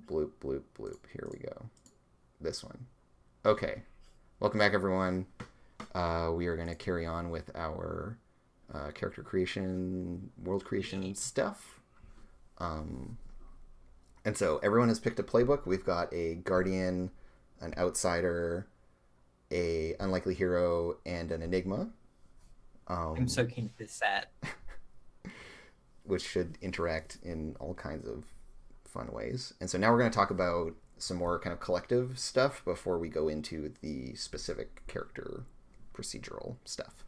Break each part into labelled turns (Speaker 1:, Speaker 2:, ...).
Speaker 1: Bloop, bloop, bloop. Here we go. This one. Okay. Welcome back, everyone. We are going to carry on with our character creation, world creation stuff. And so everyone has picked a playbook. We've got a guardian, an outsider, a unlikely hero, and an enigma.
Speaker 2: I'm so keen for this set.
Speaker 1: Which should interact in all kinds of fun ways. And so now we're going to talk about some more kind of collective stuff before we go into the specific character procedural stuff.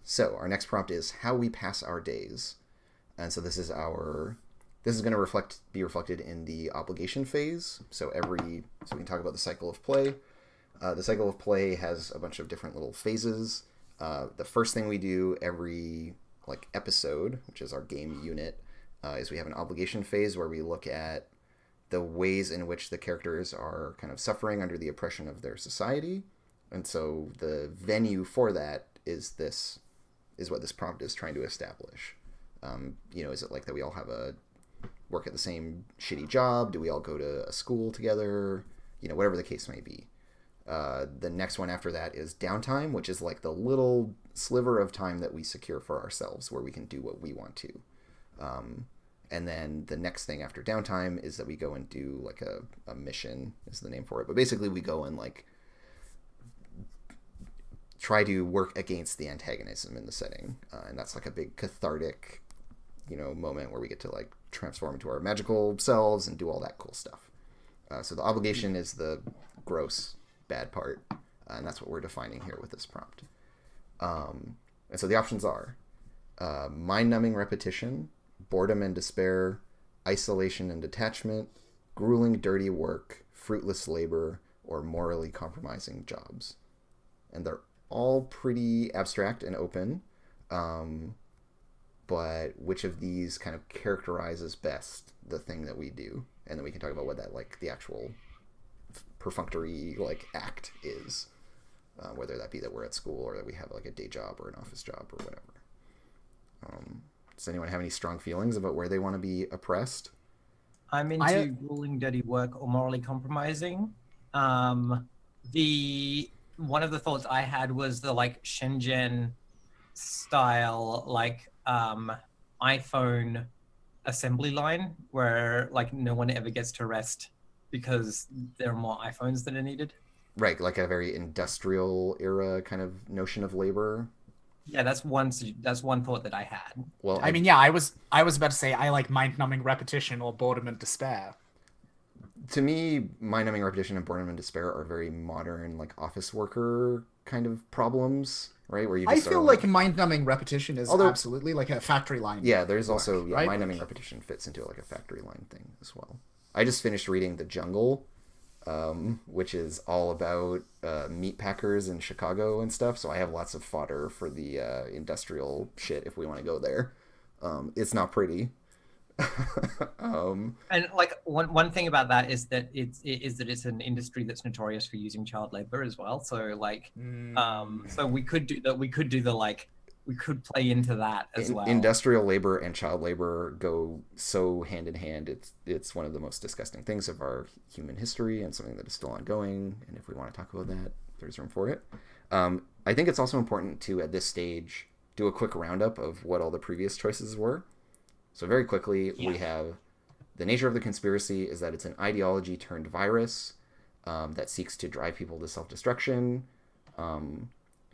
Speaker 1: So our next prompt is how we pass our days. And so this is going to be reflected in the obligation phase. So we can talk about the cycle of play. The cycle of play has a bunch of different little phases. The first thing we do every episode, which is our game unit, is we have an obligation phase where we look at the ways in which the characters are kind of suffering under the oppression of their society. And so the venue for that is what this prompt is trying to establish. Is it like that we all have work at the same shitty job? Do we all go to a school together? Whatever the case may be. The next one after that is downtime, which is like the little sliver of time that we secure for ourselves where we can do what we want to. And then the next thing after downtime is that we go and do like a mission is the name for it. But basically we go and try to work against the antagonism in the setting. And that's like a big cathartic, moment where we get to transform into our magical selves and do all that cool stuff. So the obligation is the gross bad part, and that's what we're defining here with this prompt. And so the options are mind-numbing repetition, boredom and despair, isolation and detachment, grueling dirty work, fruitless labor, or morally compromising jobs. And they're all pretty abstract and open, but which of these kind of characterizes best the thing that we do? And then we can talk about what that the actual perfunctory act is, whether that be that we're at school or that we have a day job or an office job or whatever. Does anyone have any strong feelings about where they want to be oppressed?
Speaker 2: I'm into grueling dirty work or morally compromising. The one of the thoughts I had was the Shenzhen style iPhone assembly line where no one ever gets to rest because there are more iPhones that are needed.
Speaker 1: Right, like a very industrial era kind of notion of labor.
Speaker 2: Yeah, that's one thought that I had.
Speaker 3: Well, I was about to say I like mind-numbing repetition or boredom and despair.
Speaker 1: To me, mind-numbing repetition and boredom and despair are very modern, office worker kind of problems, right? Where you just
Speaker 3: I feel like mind-numbing repetition is absolutely like a factory line.
Speaker 1: Yeah, there's also right? Mind-numbing repetition fits into a factory line thing as well. I just finished reading The Jungle, which is all about meat packers in Chicago and stuff. So I have lots of fodder for the industrial shit if we want to go there. It's not pretty.
Speaker 2: And one thing about that is that it's an industry that's notorious for using child labor as well. So so we could play into that as well.
Speaker 1: Industrial labor and child labor go so hand in hand. It's one of the most disgusting things of our human history and something that is still ongoing. And if we want to talk about that, there's room for it. I think it's also important to, at this stage, do a quick roundup of what all the previous choices were. So very quickly, we have the nature of the conspiracy is that it's an ideology turned virus that seeks to drive people to self-destruction.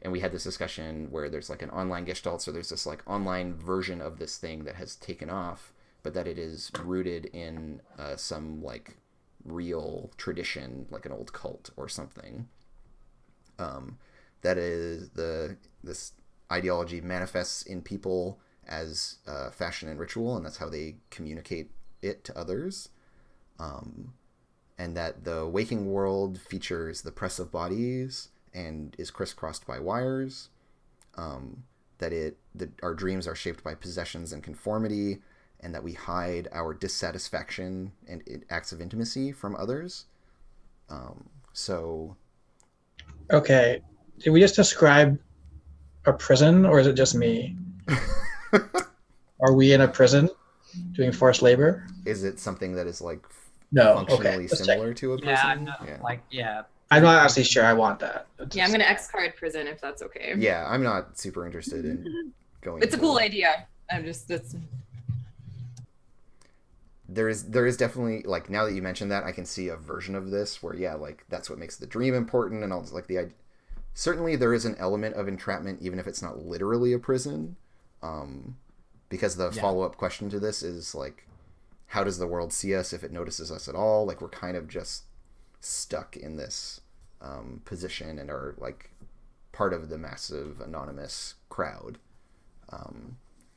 Speaker 1: And we had this discussion where there's an online gestalt, so there's this online version of this thing that has taken off, but that it is rooted in some real tradition, like an old cult or something. That is this ideology manifests in people as fashion and ritual, and that's how they communicate it to others. And that the waking world features the press of bodies and is crisscrossed by wires. That our dreams are shaped by possessions and conformity, and that we hide our dissatisfaction and acts of intimacy from others.
Speaker 4: Okay, did we just describe a prison, or is it just me? Are we in a prison doing forced labor?
Speaker 1: Is it something that is
Speaker 4: No.
Speaker 1: functionally
Speaker 4: Okay. Let's check.
Speaker 1: similar to a prison.
Speaker 2: Yeah, I'm not,
Speaker 4: I'm not honestly sure I want that.
Speaker 5: Yeah, I'm gonna X card prison if that's okay.
Speaker 1: Yeah, I'm not super interested in going.
Speaker 5: It's a cool idea. I'm just that's.
Speaker 1: There is definitely, like, now that you mentioned that, I can see a version of this where, yeah, like, that's what makes the dream important, and all like the idea. Certainly there is an element of entrapment, even if it's not literally a prison, because the follow-up question to this is, like, how does the world see us if it notices us at all? Like, we're kind of just stuck in this position and are, like, part of the massive anonymous crowd.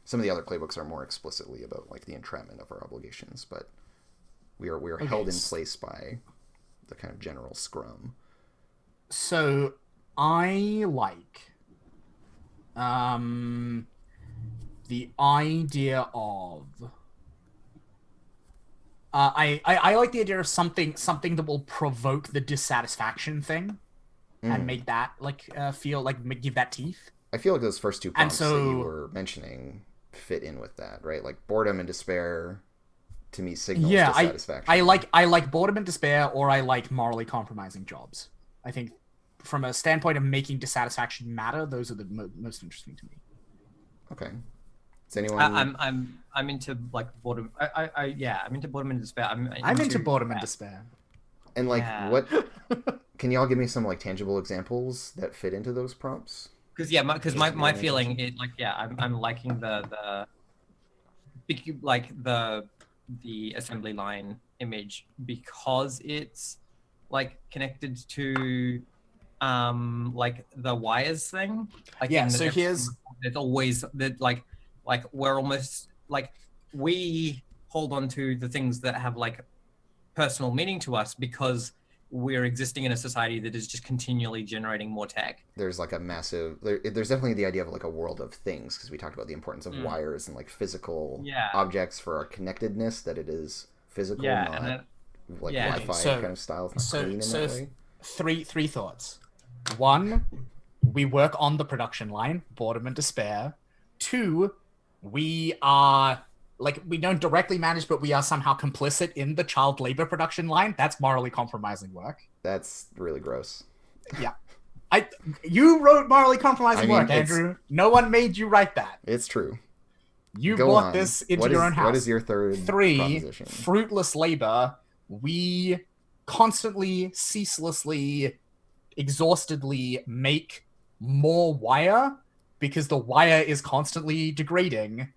Speaker 1: Some of the other playbooks are more explicitly about, like, the entrapment of our obligations, but we are held in place by the kind of general scrum.
Speaker 3: So I like the idea of I like the idea of something that will provoke the dissatisfaction thing and make that like feel like give that teeth.
Speaker 1: I feel like those first two prompts that you were mentioning fit in with that, right? Like boredom and despair to me signals dissatisfaction.
Speaker 3: I like boredom and despair, or I like morally compromising jobs. I think from a standpoint of making dissatisfaction matter, those are the most interesting to me.
Speaker 1: Okay. Is anyone?
Speaker 2: I'm into like boredom. I'm into boredom and despair. I'm
Speaker 3: into boredom and despair.
Speaker 1: And like, what? Can y'all give me some like tangible examples that fit into those prompts?
Speaker 2: Because my feeling it like I'm liking the assembly line image because it's like connected to like the wires thing. Like
Speaker 3: so here's
Speaker 2: there's always that like we're almost like we hold on to the things that have like personal meaning to us because we're existing in a society that is just continually generating more tech.
Speaker 1: There's like a massive there's definitely the idea of like a world of things, because we talked about the importance of wires and like physical objects for our connectedness, that it is physical, not like Wi-Fi kind of style. It's not clean in that way.
Speaker 3: Three thoughts. One, we work on the production line, boredom and despair. Two, we are like, we don't directly manage, but we are somehow complicit in the child labor production line. That's morally compromising work.
Speaker 1: That's really gross.
Speaker 3: Yeah. You wrote morally compromising work, Andrew. No one made you write that.
Speaker 1: It's true.
Speaker 3: You brought this into your own house.
Speaker 1: What is your third proposition?
Speaker 3: Fruitless labor. We constantly, ceaselessly, exhaustedly make more wire because the wire is constantly degrading.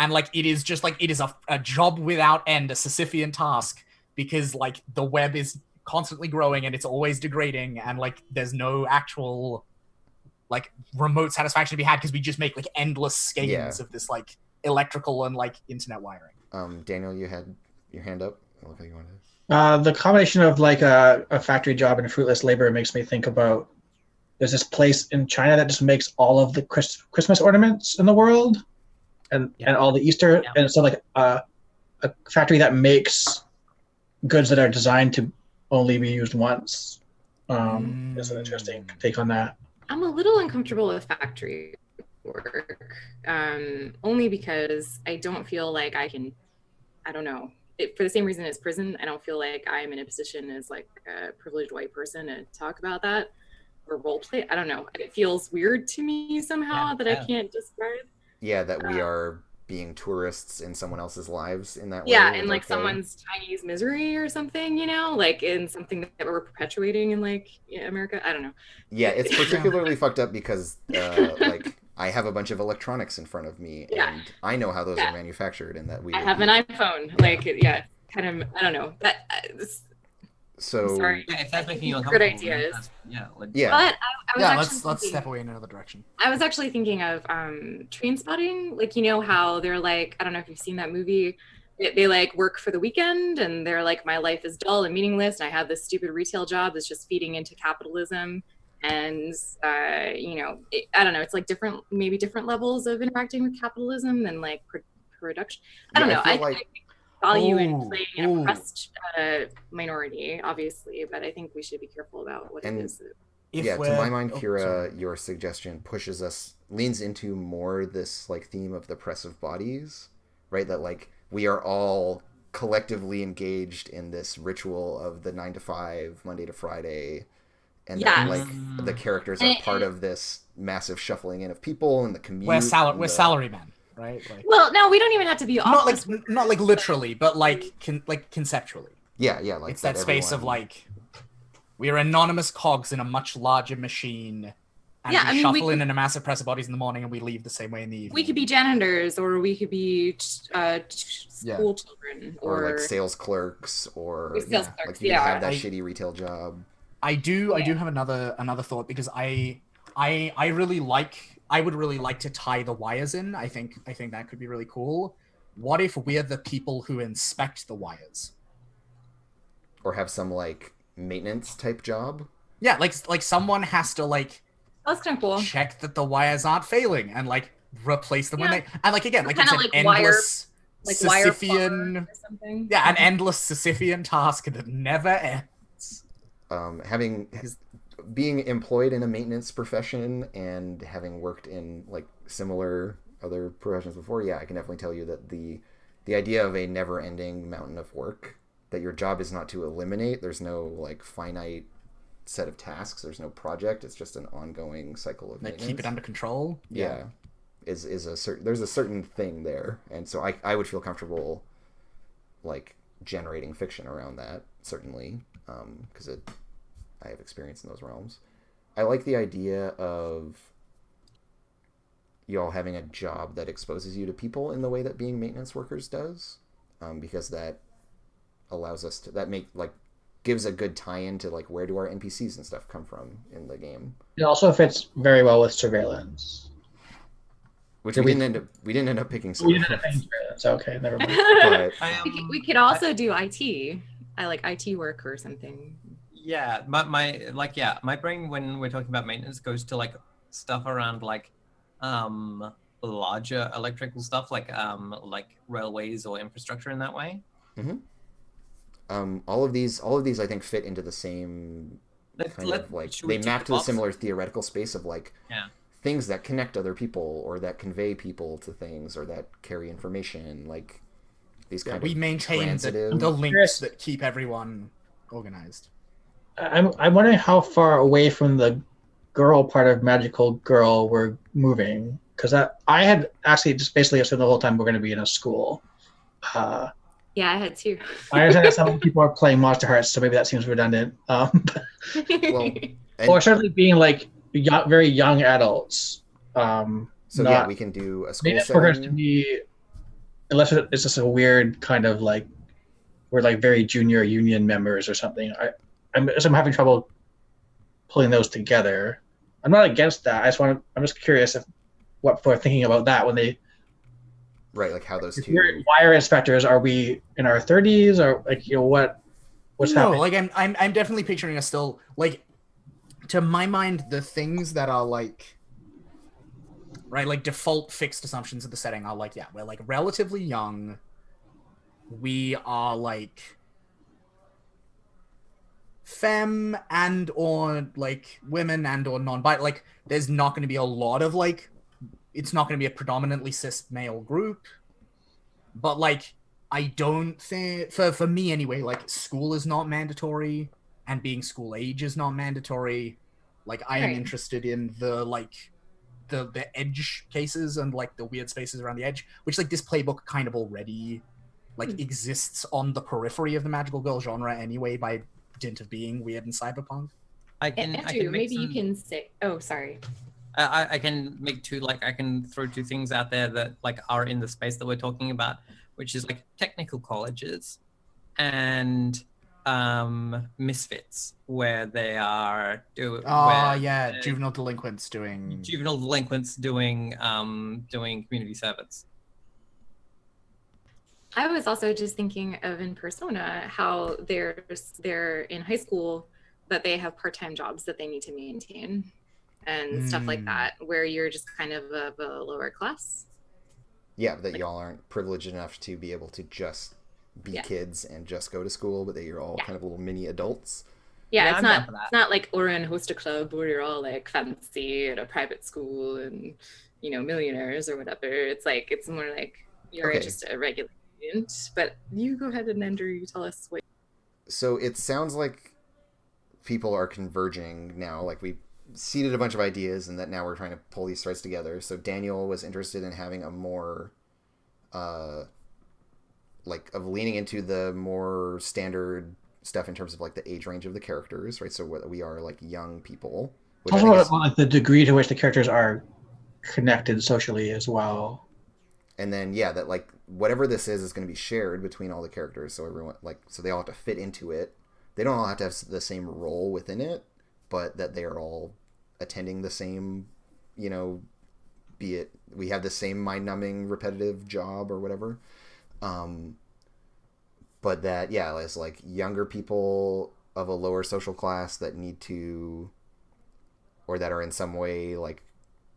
Speaker 3: And like it is a job without end, a Sisyphean task, because like the web is constantly growing and it's always degrading, and like there's no actual like remote satisfaction to be had because we just make like endless skeins of this like electrical and like internet wiring.
Speaker 1: Daniel, you had your hand up. I look like you wanted
Speaker 4: the combination of like a factory job and fruitless labor makes me think about there's this place in China that just makes all of the Christmas ornaments in the world. And all the Easter, and so like a factory that makes goods that are designed to only be used once. Is an interesting take on that.
Speaker 5: I'm a little uncomfortable with factory work, only because I don't feel like I can. I don't know. For the same reason as prison, I don't feel like I'm in a position as like a privileged white person to talk about that or role play. I don't know. It feels weird to me somehow that I can't describe.
Speaker 1: Yeah, that we are being tourists in someone else's lives in that way.
Speaker 5: Yeah, and like someone's Chinese misery or something, you know, like in something that we're perpetuating in like America. I don't know.
Speaker 1: Yeah, it's particularly fucked up because like I have a bunch of electronics in front of me and I know how those are manufactured, and that
Speaker 5: I have an iPhone. Like, kind of, I don't know. That
Speaker 1: so
Speaker 5: sorry.
Speaker 2: Yeah, if that's making you uncomfortable.
Speaker 5: Good ideas.
Speaker 2: But
Speaker 5: I was
Speaker 3: let's step away in another direction.
Speaker 5: I was actually thinking of Train Spotting. Like, you know how they're like, I don't know if you've seen that movie. They like work for the weekend and they're like, my life is dull and meaningless, and I have this stupid retail job that's just feeding into capitalism. And I don't know. It's like maybe different levels of interacting with capitalism than like production. I don't know. I think value in playing an oppressed minority, obviously, but I think we should be careful about what it is.
Speaker 1: To my mind, Kira, your suggestion leans into more this like theme of the press of bodies, right? That like we are all collectively engaged in this ritual of the 9 to 5, Monday to Friday, and
Speaker 5: Yes.
Speaker 1: then like the characters are part of this massive shuffling in of people and the commute.
Speaker 3: We're
Speaker 1: and the...
Speaker 3: salarymen, right? Like,
Speaker 5: Well, no, we don't even have to be
Speaker 3: not like literally, but like conceptually.
Speaker 1: Yeah, like
Speaker 3: it's that space of like we are anonymous cogs in a much larger machine, and we shuffle in a massive press of bodies in the morning, and we leave the same way in the evening.
Speaker 5: We could be janitors, or we could be school children,
Speaker 1: or like sales clerks, or
Speaker 5: like you
Speaker 1: could have that shitty retail job.
Speaker 3: I do have another thought, because I really like, I would really like to tie the wires in. I think that could be really cool. What if we're the people who inspect the wires?
Speaker 1: Or have some like maintenance type job?
Speaker 3: Yeah, like someone has to like
Speaker 5: that's kind of cool.
Speaker 3: Check that the wires aren't failing and like replace them when they, and like again, like it's an
Speaker 5: like
Speaker 3: endless
Speaker 5: Sisyphean
Speaker 3: or something. Yeah, an endless Sisyphean task that never ends.
Speaker 1: Being employed in a maintenance profession and having worked in like similar other professions before, I can definitely tell you that the idea of a never-ending mountain of work that your job is not to eliminate, there's no like finite set of tasks, there's no project, it's just an ongoing cycle of maintenance.
Speaker 3: Keep it under control.
Speaker 1: Yeah. There's a certain thing there, and so I would feel comfortable like generating fiction around that, certainly, because I have experience in those realms. I like the idea of y'all having a job that exposes you to people in the way that being maintenance workers does, because that allows us to gives a good tie-in to like where do our NPCs and stuff come from in the game.
Speaker 4: It also fits very well with surveillance,
Speaker 1: which we didn't end up picking.
Speaker 4: We didn't end up picking surveillance. Okay, never mind.
Speaker 1: But,
Speaker 5: we could also do IT. I like IT work or something.
Speaker 2: Yeah, my brain when we're talking about maintenance goes to like stuff around like larger electrical stuff, like railways or infrastructure in that way.
Speaker 1: Mm-hmm. All of these I think fit into the same they map to the similar theoretical space of like things that connect other people or that convey people to things or that carry information, like these kind of
Speaker 3: we maintain
Speaker 1: transitive...
Speaker 3: the links that keep everyone organized.
Speaker 4: I'm wondering how far away from the girl part of Magical Girl we're moving, because I had actually just basically assumed the whole time we're going to be in a school.
Speaker 5: Yeah, I had too.
Speaker 4: I understand that some people are playing Monster Hearts, so maybe that seems redundant. Or certainly being like very young adults.
Speaker 1: We can do a school
Speaker 4: setting. To be, unless it's just a weird kind of like we're like very junior union members or something. I'm having trouble pulling those together. I'm not against that. I'm just curious what people are thinking about that when they.
Speaker 1: Right, like how those two
Speaker 4: wire inspectors, are we in our 30s or like what's happening?
Speaker 3: Like I'm definitely picturing us still like, to my mind, the things that are like like default fixed assumptions of the setting are like, we're like relatively young. We are like femme and or like women and or non-binary. Like there's not going to be a lot of like, it's not going to be a predominantly cis male group, but like I don't think for me anyway, like school is not mandatory and being school age is not mandatory. Like I am interested in the like the edge cases and like the weird spaces around the edge, which like this playbook kind of already like exists on the periphery of the magical girl genre anyway by dint of being weird and cyberpunk.
Speaker 5: You can say. Oh, sorry.
Speaker 2: I can make I can throw two things out there that like are in the space that we're talking about, which is like technical colleges and misfits, where they are
Speaker 3: juvenile delinquents doing
Speaker 2: community service.
Speaker 5: I was also just thinking of in Persona how they're in high school, but they have part-time jobs that they need to maintain and stuff like that, where you're just kind of a lower class.
Speaker 1: Yeah, that y'all aren't privileged enough to be able to just be kids and just go to school, but that you're all kind of little mini adults.
Speaker 5: Yeah, it's not like Oren host a club where you're all like fancy at a private school and millionaires or whatever. It's like it's more like you're just a regular brilliant. But you go ahead and Andrew, you tell us what.
Speaker 1: So it sounds like people are converging now. Like we seeded a bunch of ideas, and that now we're trying to pull these threads together. So Daniel was interested in having a more, like of leaning into the more standard stuff in terms of like the age range of the characters, right? So we are like young people. Which
Speaker 4: Also,
Speaker 1: I think is,
Speaker 4: like the degree to which the characters are connected socially as well.
Speaker 1: and then yeah, that like whatever this is going to be shared between all the characters. So everyone like so they all have to fit into it. They don't all have to have the same role within it, but that they are all attending the same, you know, be it we have the same mind-numbing repetitive job or whatever. But that yeah, as like younger people of a lower social class that need to, or that are in some way like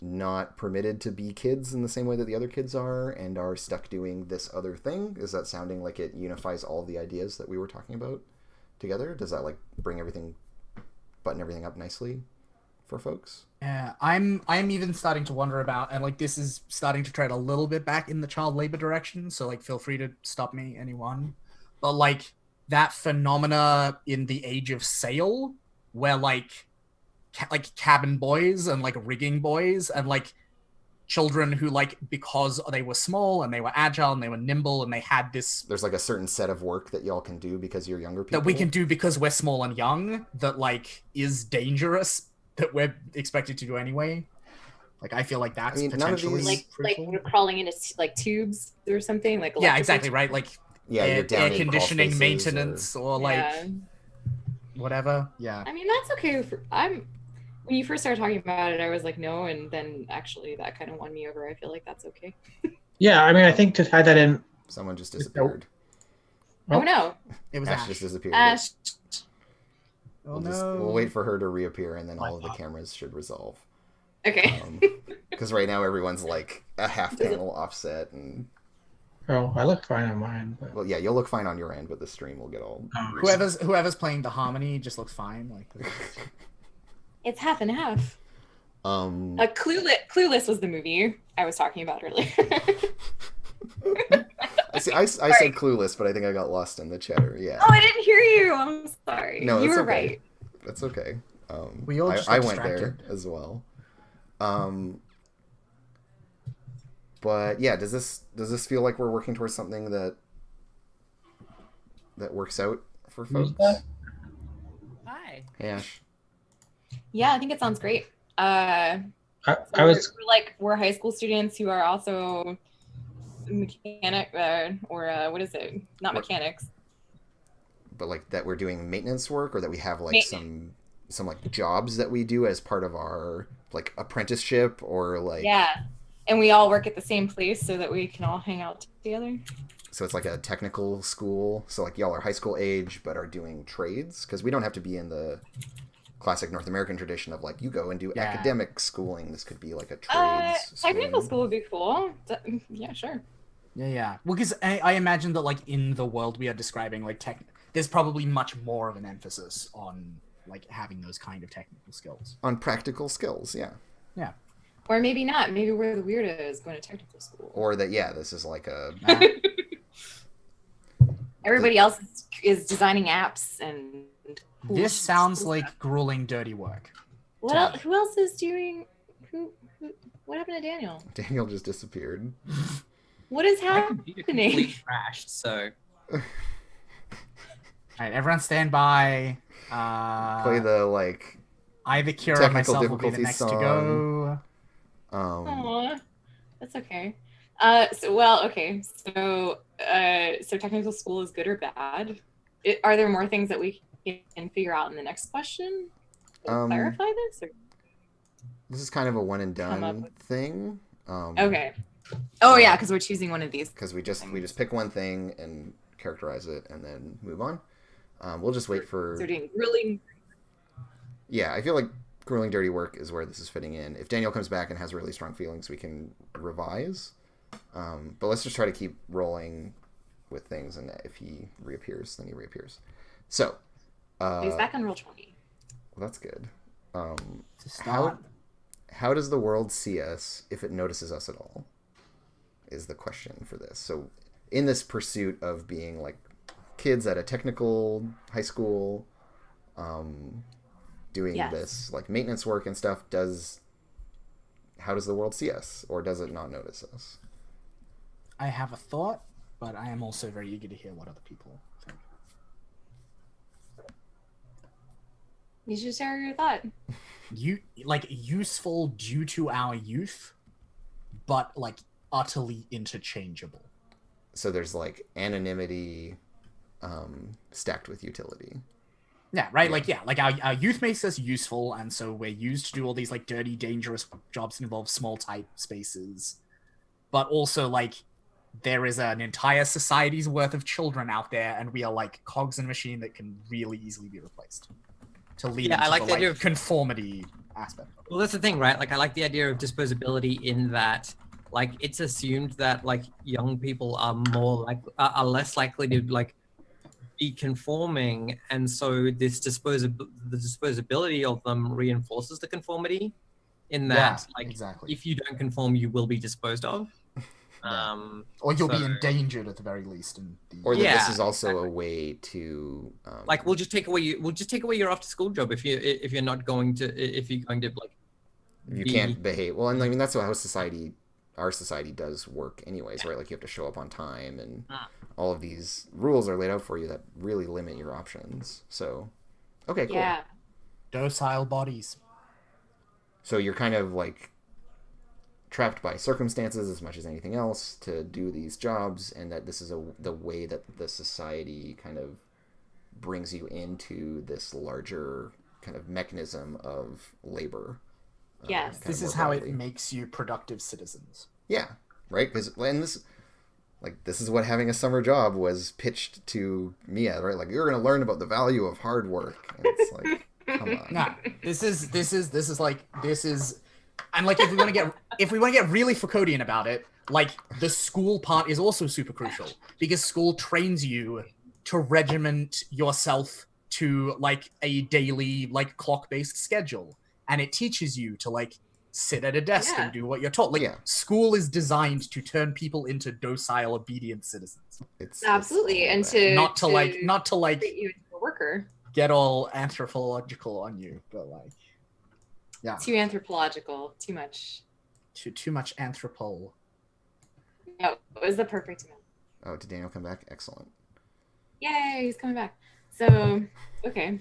Speaker 1: not permitted to be kids in the same way that the other kids are and are stuck doing this other thing. Is that sounding like it unifies all the ideas that we were talking about together? Does that like button everything up nicely for folks?
Speaker 3: Yeah, I'm even starting to wonder about, and like this is starting to tread a little bit back in the child labor direction, so like feel free to stop me, anyone. But like that phenomena in the Age of Sail, where like cabin boys and like rigging boys and like children who like because they were small and they were agile and they were nimble and they had this,
Speaker 1: there's like a certain set of work that y'all can do because you're younger people
Speaker 3: that we can do because we're small and young, that like is dangerous, that we're expected to do anyway. Like I feel like that's potentially
Speaker 5: like
Speaker 3: fruitful.
Speaker 5: we're crawling into like tubes or something like
Speaker 3: yeah, exactly, right? Like
Speaker 1: yeah,
Speaker 3: air,
Speaker 1: you're down
Speaker 3: air
Speaker 1: in
Speaker 3: conditioning
Speaker 1: crawl spaces
Speaker 3: maintenance or like
Speaker 5: yeah.
Speaker 3: whatever. Yeah.
Speaker 5: I mean that's okay. When you first started talking about it, I was like no, and then actually that kind of won me over. I feel like that's okay.
Speaker 4: Yeah, I mean, I think to tie that in.
Speaker 1: Someone just disappeared.
Speaker 5: Oh no,
Speaker 3: It was
Speaker 1: Ash
Speaker 3: Ash.
Speaker 1: just disappeared.
Speaker 5: Ash.
Speaker 3: Oh
Speaker 1: We'll wait for her to reappear, and then all of the cameras should resolve.
Speaker 5: Okay.
Speaker 1: Because right now everyone's like a half panel offset, and
Speaker 4: Oh, I look fine on mine. But...
Speaker 1: well, yeah, you'll look fine on your end, but the stream will get all.
Speaker 3: Whoever's playing the harmony just looks fine. Like
Speaker 5: It's half and half. Clueless was the movie I was talking about earlier.
Speaker 1: I said Clueless, but I think I got lost in the chatter. Yeah.
Speaker 5: Oh, I didn't hear you. I'm sorry.
Speaker 1: No,
Speaker 5: you
Speaker 1: that's
Speaker 5: were
Speaker 1: okay.
Speaker 5: right.
Speaker 1: That's okay.
Speaker 3: We all just
Speaker 1: I
Speaker 3: got
Speaker 1: went there
Speaker 3: distracted.
Speaker 1: as well. But yeah, does this feel like we're working towards something that works out for folks?
Speaker 2: Hi.
Speaker 1: Hey, Ash.
Speaker 5: Yeah, I think it sounds great.
Speaker 4: I was.
Speaker 5: We're high school students who are also mechanic what is it? Not mechanics.
Speaker 1: But like that we're doing maintenance work, or that we have like some like jobs that we do as part of our like apprenticeship, or like
Speaker 5: yeah, and we all work at the same place so that we can all hang out together.
Speaker 1: So it's like a technical school. So like y'all are high school age but are doing trades, because we don't have to be in the classic North American tradition of like you go and do academic schooling. This could be like a trades
Speaker 5: technical school would be cool. Yeah, sure.
Speaker 3: Yeah. Well, because I imagine that like in the world we are describing, like there's probably much more of an emphasis on like having those kind of technical skills.
Speaker 1: On practical skills, yeah.
Speaker 3: Yeah.
Speaker 5: Or maybe not. Maybe we're the weirdos going to technical school.
Speaker 1: Or that, yeah, this is like a...
Speaker 5: Everybody else is designing apps and...
Speaker 3: Cool this sounds like grueling, dirty work.
Speaker 5: Who else is doing... What happened to Daniel?
Speaker 1: Daniel just disappeared.
Speaker 5: What is
Speaker 2: My computer
Speaker 5: happening?
Speaker 2: completely crashed, so...
Speaker 3: Alright, everyone stand by.
Speaker 1: Play the, like...
Speaker 3: I, the Cure, of myself will be the next
Speaker 1: song.
Speaker 3: to go.
Speaker 5: Aww, that's okay. So technical school is good or bad? Are there more things that we can figure out in the next question? Clarify this? Or?
Speaker 1: This is kind of a one and done thing.
Speaker 5: Okay. Oh yeah, because we're choosing one of these.
Speaker 1: Because we just pick one thing and characterize it and then move on. We'll just wait for...
Speaker 5: So we're doing grilling.
Speaker 1: Yeah, I feel like grueling dirty work is where this is fitting in. If Daniel comes back and has really strong feelings, we can revise. But let's just try to keep rolling with things, and if he reappears, then he reappears. So...
Speaker 5: he's back on roll 20.
Speaker 1: Well, that's good. How does the world see us if it notices us at all? Is the question for this. So in this pursuit of being like kids at a technical high school, doing this like maintenance work and stuff, how does the world see us, or does it not notice us?
Speaker 3: I have a thought, but I am also very eager to hear what other people think.
Speaker 5: You should share your thought.
Speaker 3: Useful due to our youth, but like utterly interchangeable.
Speaker 1: So there's like anonymity stacked with utility.
Speaker 3: Yeah, right. Yeah. Our youth makes us useful, and so we're used to do all these like dirty, dangerous jobs that involve small type spaces. But also like there is an entire society's worth of children out there, and we are like cogs in a machine that can really easily be replaced. To lead into
Speaker 2: I like the idea of
Speaker 3: conformity aspect.
Speaker 2: Well, that's the thing, right? Like, I like the idea of disposability in that, like, it's assumed that like young people are less likely to like be conforming, and so the disposability of them reinforces the conformity. In that,
Speaker 3: exactly.
Speaker 2: if you don't conform, you will be disposed of.
Speaker 3: Or you'll be endangered at the very least.
Speaker 1: Or that this is also a way to
Speaker 2: like we'll just take away your after school job if you're going to like
Speaker 1: you can't behave well. And I mean that's how our society does work anyways, right? Like you have to show up on time, and all of these rules are laid out for you that really limit your options. So okay, cool.
Speaker 5: Yeah.
Speaker 3: Docile bodies.
Speaker 1: So you're kind of like trapped by circumstances as much as anything else to do these jobs, and that this is the way that the society kind of brings you into this larger kind of mechanism of labor.
Speaker 5: Yes.
Speaker 3: This is how it makes you productive citizens.
Speaker 1: Yeah, right? Because this is what having a summer job was pitched to me at, right? Like, you're going to learn about the value of hard work. And it's like, come on.
Speaker 3: Nah, this is and like if we want to get really Foucauldian about it, like the school part is also super crucial, because school trains you to regiment yourself to like a daily like clock-based schedule, and it teaches you to like sit at a desk and do what you're taught. Like school is designed to turn people into docile, obedient citizens.
Speaker 5: Absolutely, and to
Speaker 3: not to
Speaker 5: treat you into a worker.
Speaker 3: Get all anthropological on you, but like. Yeah.
Speaker 5: Too anthropological. Too much.
Speaker 3: Too much anthropol.
Speaker 5: No, it was the perfect amount.
Speaker 1: Oh, did Daniel come back? Excellent.
Speaker 5: Yay, he's coming back. So, okay.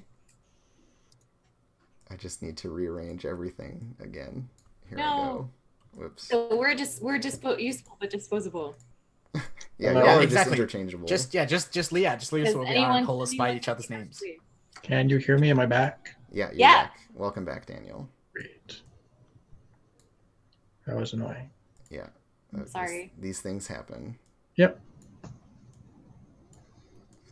Speaker 1: I just need to rearrange everything again. Here I go. Whoops.
Speaker 5: So we're useful but disposable.
Speaker 1: Yeah, y'all are just interchangeable.
Speaker 3: Just leave us so we aren't call us by each other's names.
Speaker 4: Can you hear me? Am I back?
Speaker 1: Yeah, you're back. Welcome back, Daniel.
Speaker 4: Great. That was annoying.
Speaker 1: Yeah.
Speaker 5: I'm sorry.
Speaker 1: These things happen.
Speaker 4: Yep.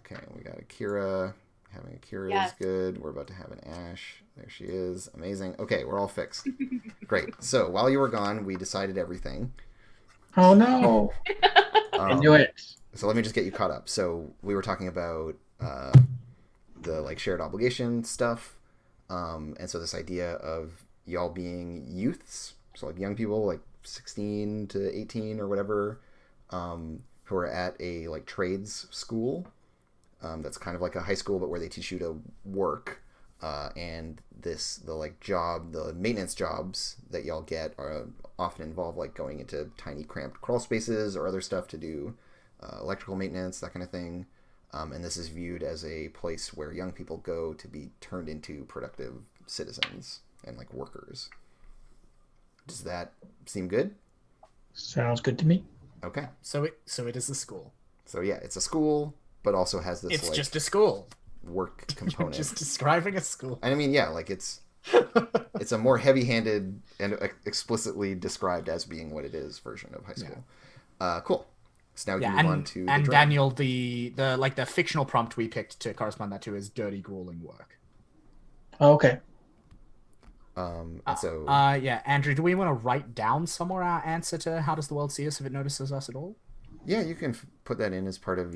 Speaker 1: Okay, we got Akira. Having Akira is good. We're about to have an Ash. There she is. Amazing. Okay, we're all fixed. Great. So while you were gone, we decided everything.
Speaker 4: Oh no! I knew it.
Speaker 1: So let me just get you caught up. So we were talking about the like shared obligation stuff, and so this idea of y'all being youths, so like young people, like 16 to 18 or whatever, who are at a like trades school. That's kind of like a high school, but where they teach you to work. And the maintenance jobs that y'all get are often involve like going into tiny cramped crawl spaces or other stuff to do electrical maintenance, that kind of thing. And this is viewed as a place where young people go to be turned into productive citizens and like workers. Does that seem good?
Speaker 4: Sounds good to me.
Speaker 1: Okay.
Speaker 3: So it is a school.
Speaker 1: So yeah, it's a school, but also has this
Speaker 3: It's just a school.
Speaker 1: Work component.
Speaker 3: You're just describing a school.
Speaker 1: And I mean, yeah, like it's a more heavy-handed and explicitly described as being what it is version of high school. Yeah. Cool. So now we can move on to
Speaker 3: the Daniel, the fictional prompt we picked to correspond that to is dirty, grueling work.
Speaker 4: Oh, okay.
Speaker 1: And so
Speaker 3: Andrew, do we want to write down somewhere our answer to how does the world see us if it notices us at all?
Speaker 1: Yeah, you can put that in as part of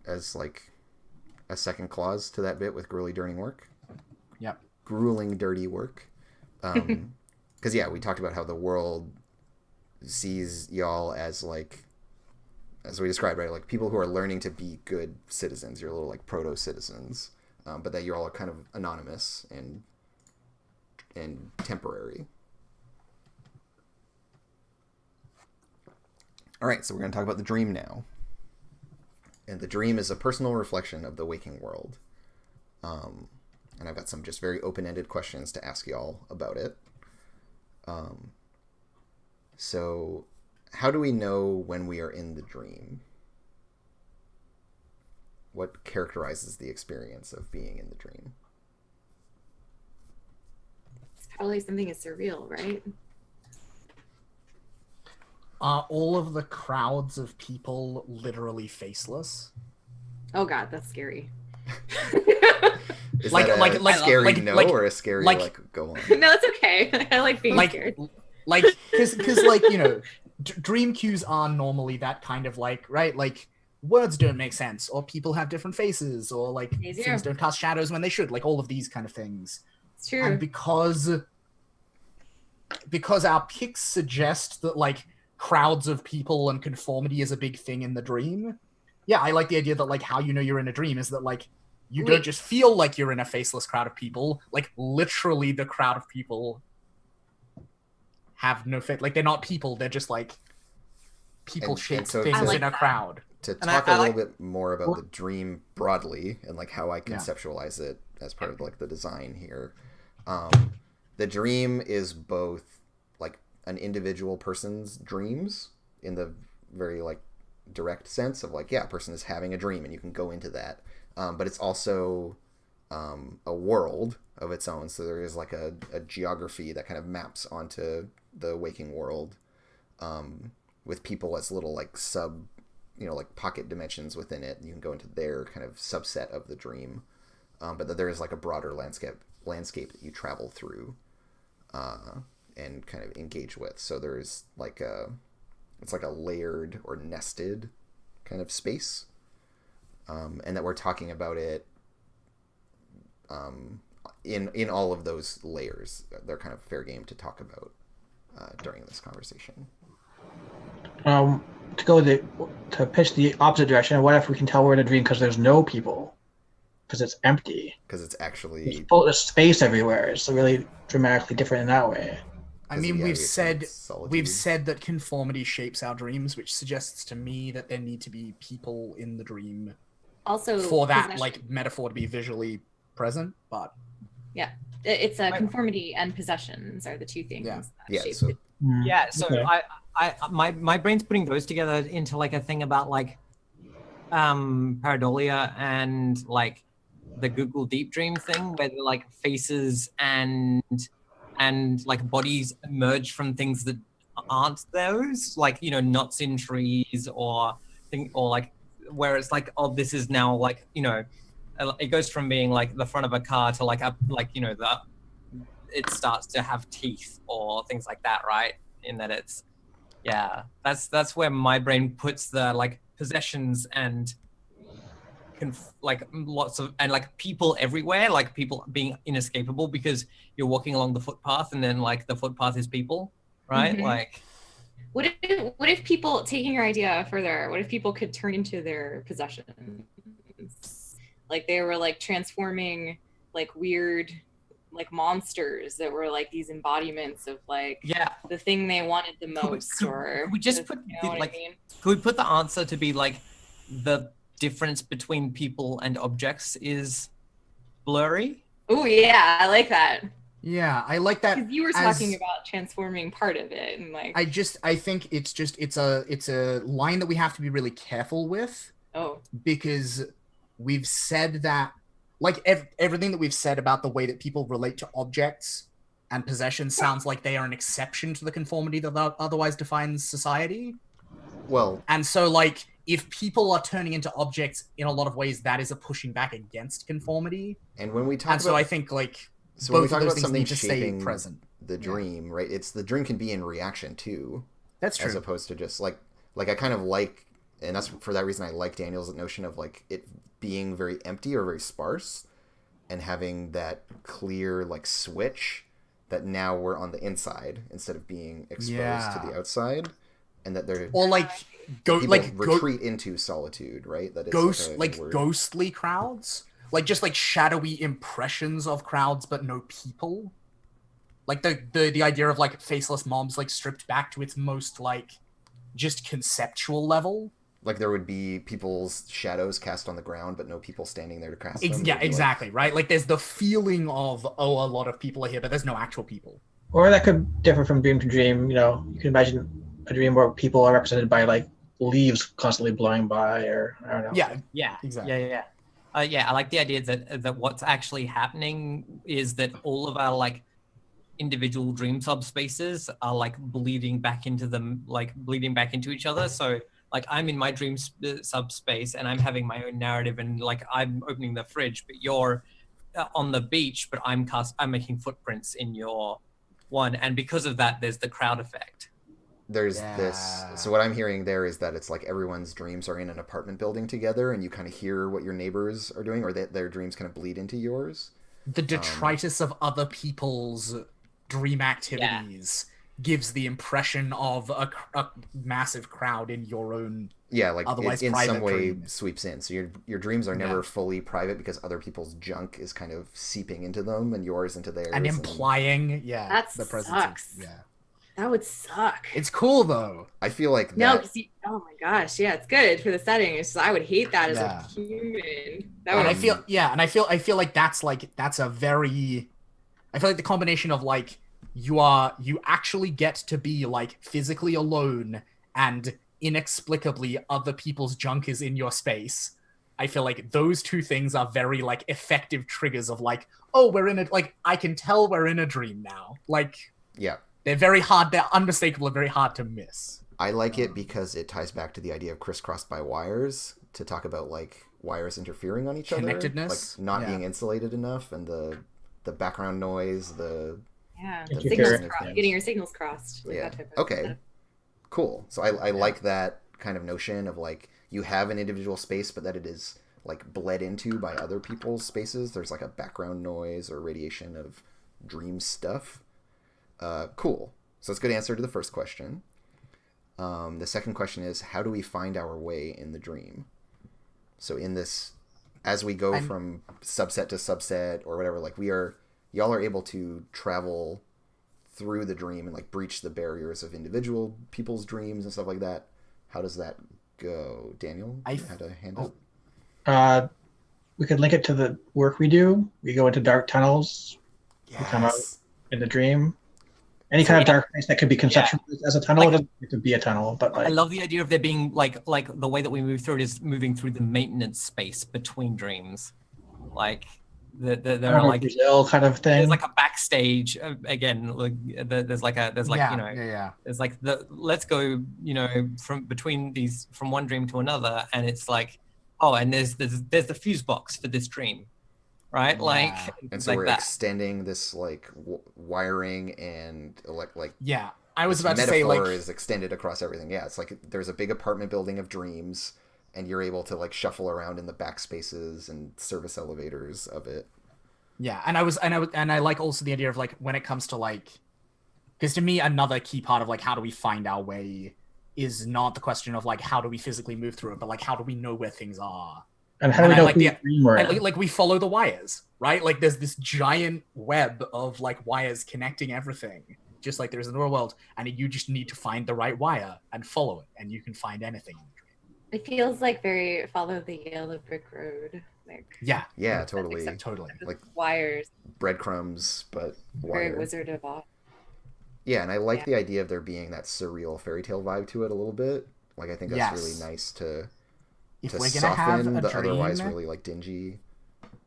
Speaker 1: as like a second clause to that bit with grueling, dirty work.
Speaker 3: Yep.
Speaker 1: Grueling, dirty work. Because we talked about how the world sees y'all as like as we described, right, like people who are learning to be good citizens, your little like proto-citizens, but that you're all kind of anonymous and temporary. All right, so we're going to talk about the dream now. And the dream is a personal reflection of the waking world. And I've got some just very open-ended questions to ask y'all about it. So how do we know when we are in the dream? What characterizes the experience of being in the dream?
Speaker 5: It's probably something is surreal, right?
Speaker 3: Are all of the crowds of people literally faceless?
Speaker 5: Oh God, that's scary.
Speaker 1: Is
Speaker 3: Like-
Speaker 1: that a
Speaker 3: like-
Speaker 1: scary
Speaker 3: like-
Speaker 1: no
Speaker 3: like-
Speaker 1: or a scary
Speaker 3: like-
Speaker 1: go on?
Speaker 5: No, it's okay. I like being scared.
Speaker 3: Like, because like, you know, dream cues are normally that kind of like, right? Like, words don't make sense, or people have different faces, or like
Speaker 5: They do.
Speaker 3: things don't cast shadows when they should, like all of these kind of things.
Speaker 5: It's true.
Speaker 3: And because our picks suggest that like crowds of people and conformity is a big thing in the dream. Yeah, I like the idea that like how you know you're in a dream is that like you don't just feel like you're in a faceless crowd of people, like literally the crowd of people have no face. Like they're not people, they're just like people-shaped
Speaker 1: so
Speaker 3: things
Speaker 5: like
Speaker 3: in a
Speaker 5: that.
Speaker 3: crowd.
Speaker 1: To
Speaker 2: And
Speaker 1: talk
Speaker 2: I
Speaker 1: a little
Speaker 2: like-
Speaker 1: bit more about the dream broadly and like how I
Speaker 3: Yeah.
Speaker 1: conceptualize it as part of like the design here. The dream is both like an individual person's dreams in the very like direct sense of like, yeah, a person is having a dream and you can go into that. But it's also a world of its own. So there is like a geography that kind of maps onto the waking world, with people as little like like pocket dimensions within it. You can go into their kind of subset of the dream, but that there is like a broader landscape that you travel through and kind of engage with. So there's like it's like a layered or nested kind of space, and that we're talking about it in all of those layers. They're kind of fair game to talk about during this conversation.
Speaker 4: To pitch the opposite direction, what if we can tell we're in a dream because there's no people, because it's empty,
Speaker 1: Because it's actually
Speaker 4: there's space everywhere. It's really dramatically different in that way.
Speaker 3: I mean,
Speaker 1: yeah,
Speaker 3: we've
Speaker 1: it's
Speaker 3: said
Speaker 1: solitude.
Speaker 3: that conformity shapes our dreams, which suggests to me that there need to be people in the dream
Speaker 5: Also,
Speaker 3: for that
Speaker 5: possession.
Speaker 3: like metaphor to be visually present. But
Speaker 5: It's a conformity and possessions are the two things.
Speaker 3: Yeah.
Speaker 5: that
Speaker 1: Yeah,
Speaker 5: shape
Speaker 1: so
Speaker 5: it.
Speaker 2: Yeah, so
Speaker 4: Okay.
Speaker 2: my brain's putting those together into like a thing about like pareidolia and like the Google Deep Dream thing, where the like faces and like bodies emerge from things that aren't those, like, you know, knots in trees or like where it's like, oh, this is now like, you know, it goes from being like the front of a car to like you know, it starts to have teeth or things like that, right? In that it's, yeah, that's where my brain puts the like possessions and like lots of, and like people everywhere, like people being inescapable because you're walking along the footpath and then like the footpath is people, right?
Speaker 5: Mhm.
Speaker 2: Like,
Speaker 5: What if people, taking your idea further, what if people could turn into their possessions? Like they were like transforming like weird like monsters that were like these embodiments of like
Speaker 2: yeah,
Speaker 5: the thing they wanted the most,
Speaker 2: could we just put
Speaker 5: you know what
Speaker 2: like
Speaker 5: I mean?
Speaker 2: could we put the answer to be like the difference between people and objects is blurry?
Speaker 5: Oh yeah, I like that.
Speaker 3: yeah, I like that.
Speaker 5: Because you were
Speaker 3: as-
Speaker 5: talking about transforming part of it and like
Speaker 3: I think it's a line that we have to be really careful with,
Speaker 5: oh
Speaker 3: because we've said that like everything that we've said about the way that people relate to objects and possessions sounds like they are an exception to the conformity that otherwise defines society.
Speaker 1: well,
Speaker 3: And so like if people are turning into objects in a lot of ways, that is a pushing back against conformity.
Speaker 1: and when we talk
Speaker 3: And so
Speaker 1: about
Speaker 3: I think like
Speaker 1: so when we
Speaker 3: both
Speaker 1: talk
Speaker 3: of those
Speaker 1: about
Speaker 3: things
Speaker 1: something
Speaker 3: need to stay
Speaker 1: shaping
Speaker 3: present.
Speaker 1: the dream, right? It's the dream can be in reaction to,
Speaker 3: That's true.
Speaker 1: as opposed to just like I kind of like, and that's for that reason I like Daniel's notion of like it being very empty or very sparse and having that clear like switch that now we're on the inside instead of being exposed to the outside. and that they're
Speaker 3: Or like
Speaker 1: retreat into solitude, right? That
Speaker 3: it's
Speaker 1: a
Speaker 3: like
Speaker 1: word.
Speaker 3: ghostly crowds, like just like shadowy impressions of crowds but no people. Like the idea of like faceless mobs like stripped back to its most like just conceptual level.
Speaker 1: Like there would be people's shadows cast on the ground, but no people standing there to cast them.
Speaker 3: Yeah, exactly, right? Like there's the feeling of, oh, a lot of people are here, but there's no actual people.
Speaker 4: Or that could differ from dream to dream. You know, you can imagine a dream where people are represented by like leaves constantly blowing by, or I don't know.
Speaker 2: Yeah,
Speaker 3: exactly.
Speaker 2: Yeah. I like the idea that what's actually happening is that all of our like individual dream subspaces are like bleeding back into each other. So like I'm in my dream subspace and I'm having my own narrative and like I'm opening the fridge, but you're on the beach, but I'm making footprints in your one, and because of that there's the crowd effect.
Speaker 1: There's this, so what I'm hearing there is that it's like everyone's dreams are in an apartment building together and you kind of hear what your neighbors are doing, or their dreams kind of bleed into yours.
Speaker 3: The detritus of other people's dream activities gives the impression of a massive crowd in your own
Speaker 1: like
Speaker 3: otherwise
Speaker 1: in
Speaker 3: private
Speaker 1: some way
Speaker 3: dream.
Speaker 1: Sweeps in. So your dreams are never fully private because other people's junk is kind of seeping into them and yours into theirs.
Speaker 3: And implying,
Speaker 5: that
Speaker 3: the presence
Speaker 5: sucks.
Speaker 3: of,
Speaker 5: That would suck.
Speaker 3: It's cool though.
Speaker 1: I feel like
Speaker 5: no, because oh my gosh, it's good for the setting. It's just, I would hate that as a human.
Speaker 3: I feel like that's a very, I feel like the combination of like you actually get to be like physically alone and inexplicably other people's junk is in your space. I feel like those two things are very like effective triggers of like, oh, we're in I can tell we're in a dream now. Like, they're very hard. They're unmistakable and very hard to miss.
Speaker 1: I like it because it ties back to the idea of crisscrossed by wires to talk about like wires interfering on each other,
Speaker 3: connectedness,
Speaker 1: like not being insulated enough, and the background noise,
Speaker 5: getting your signals crossed. Like that type of
Speaker 1: stuff. Cool. So I like that kind of notion of like you have an individual space, but that it is like bled into by other people's spaces. There's like a background noise or radiation of dream stuff. Cool. So that's a good answer to the first question. The second question is, how do we find our way in the dream? So in this, as we go from subset to subset or whatever, like y'all are able to travel through the dream and like breach the barriers of individual people's dreams and stuff like that. How does that go? Daniel, you had a hand up?
Speaker 4: We could link it to the work we do. We go into dark tunnels. We come out in the dream. Any kind of dark place that could be conceptualized as a tunnel, it could be a tunnel. But like,
Speaker 2: I love the idea of there being like the way that we move through it is moving through the maintenance space between dreams, like there are like
Speaker 4: Brazil kind of thing.
Speaker 2: There's like a backstage again. Like there's like there's like let's go from one dream to another, and it's like and there's the fuse box for this dream. Right,
Speaker 1: and so
Speaker 2: like
Speaker 1: we're
Speaker 2: extending
Speaker 1: this like wiring and
Speaker 3: I was about to say
Speaker 1: metaphor is extended across everything. It's like there's a big apartment building of dreams, and you're able to like shuffle around in the back spaces and service elevators of it.
Speaker 3: And I like also the idea of like when it comes to like, because to me another key part of like how do we find our way is not the question of like how do we physically move through it, but like how do we know where things are.
Speaker 4: And how do we know
Speaker 3: like we follow the wires, right? Like there's this giant web of like wires connecting everything, just like there is in the real world, and you just need to find the right wire and follow it, and you can find anything in the dream.
Speaker 5: It feels like very follow the yellow brick road. Like
Speaker 1: totally.
Speaker 5: Like wires,
Speaker 1: breadcrumbs, but wire.
Speaker 5: Very Wizard of Oz.
Speaker 1: Yeah, and I like the idea of there being that surreal fairy tale vibe to it a little bit. Like I think that's really nice to.
Speaker 3: If
Speaker 1: to
Speaker 3: we're gonna
Speaker 1: soften
Speaker 3: have a
Speaker 1: the
Speaker 3: dream,
Speaker 1: otherwise really like dingy.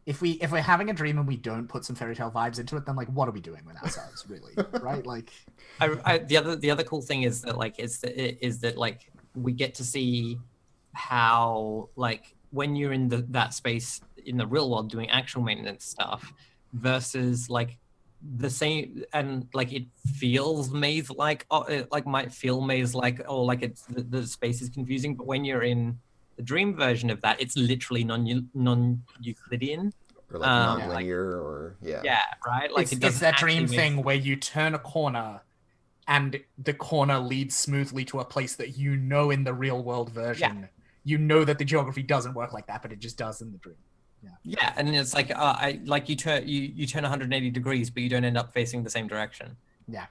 Speaker 3: If we're having a dream and we don't put some fairy tale vibes into it, then like what are we doing with ourselves, really? Right? Like,
Speaker 2: the other cool thing is that like is that like we get to see how like when you're in that space in the real world doing actual maintenance stuff versus like the same, and like it feels maze like it like might feel maze like like it's the space is confusing, but when you're in the dream version of that, it's literally non-Euclidean.
Speaker 1: Or like non-linear, right?
Speaker 2: Like
Speaker 3: it's that dream thing where you turn a corner, and the corner leads smoothly to a place that you know in the real world version. You know that the geography doesn't work like that, but it just does in the dream.
Speaker 2: Yeah, and it's like you turn 180 degrees, but you don't end up facing the same direction.
Speaker 3: Yeah.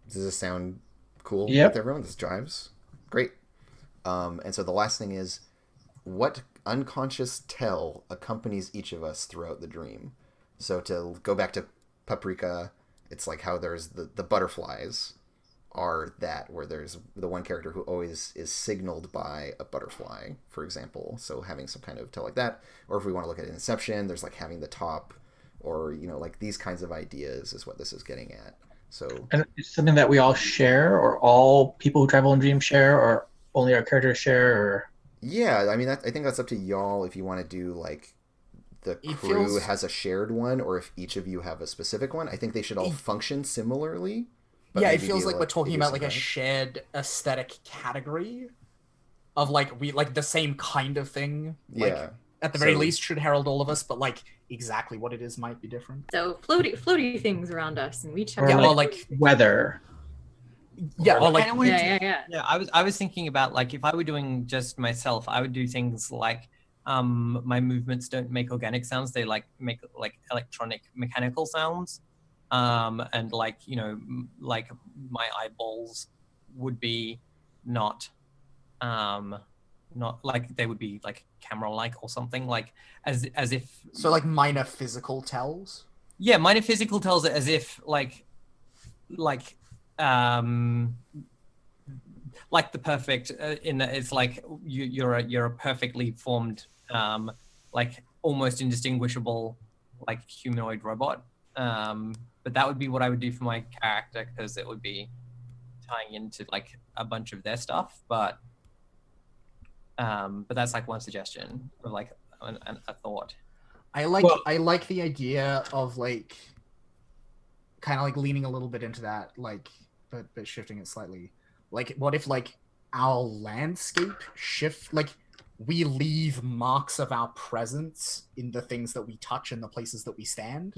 Speaker 1: Does this sound cool
Speaker 4: Yep.
Speaker 1: with everyone? This drives? Great. And so the last thing is, what unconscious tell accompanies each of us throughout the dream? So to go back to Paprika, it's like how there's the butterflies are that, where there's the one character who always is signaled by a butterfly, for example. So having some kind of tell like that. Or if we want to look at Inception, there's like having the top, or, you know, like these kinds of ideas is what this is getting at. So,
Speaker 4: And it's something that we all share, or all people who travel in dreams share, or only our characters share, or...
Speaker 1: yeah, I mean, I think that's up to y'all if you want to do, like, the
Speaker 3: It
Speaker 1: crew
Speaker 3: feels-
Speaker 1: has a shared one, or if each of you have a specific one. I think they should all function similarly. But
Speaker 3: Yeah, it
Speaker 1: maybe
Speaker 3: feels
Speaker 1: be
Speaker 3: like we're talking about like a
Speaker 1: idiosyncratic.
Speaker 3: shared aesthetic category of like we like the same kind of thing. Like,
Speaker 1: Yeah.
Speaker 3: at the very
Speaker 1: So-
Speaker 3: least should herald all of us, but like exactly what it is might be different.
Speaker 5: So floaty things around us, and we check.
Speaker 4: Or
Speaker 3: Yeah,
Speaker 5: out.
Speaker 3: well, like
Speaker 4: weather.
Speaker 3: yeah, or like
Speaker 5: Yeah.
Speaker 2: I was thinking about, like, if I were doing just myself, I would do things like my movements don't make organic sounds; they like make like electronic mechanical sounds, and like, you know, like my eyeballs would be not like, they would be like camera like or something, like as if
Speaker 3: so like minor physical tells.
Speaker 2: yeah, minor physical tells it as if like the perfect in that it's like you're a perfectly formed like almost indistinguishable like humanoid robot, but that would be what I would do for my character, because it would be tying into like a bunch of their stuff, but that's like one suggestion, or like a thought.
Speaker 3: I like
Speaker 4: Well-
Speaker 3: I like the idea of like kind of like leaning a little bit into that, like but shifting it slightly. Like what if like our landscape shift, like we leave marks of our presence in the things that we touch and the places that we stand.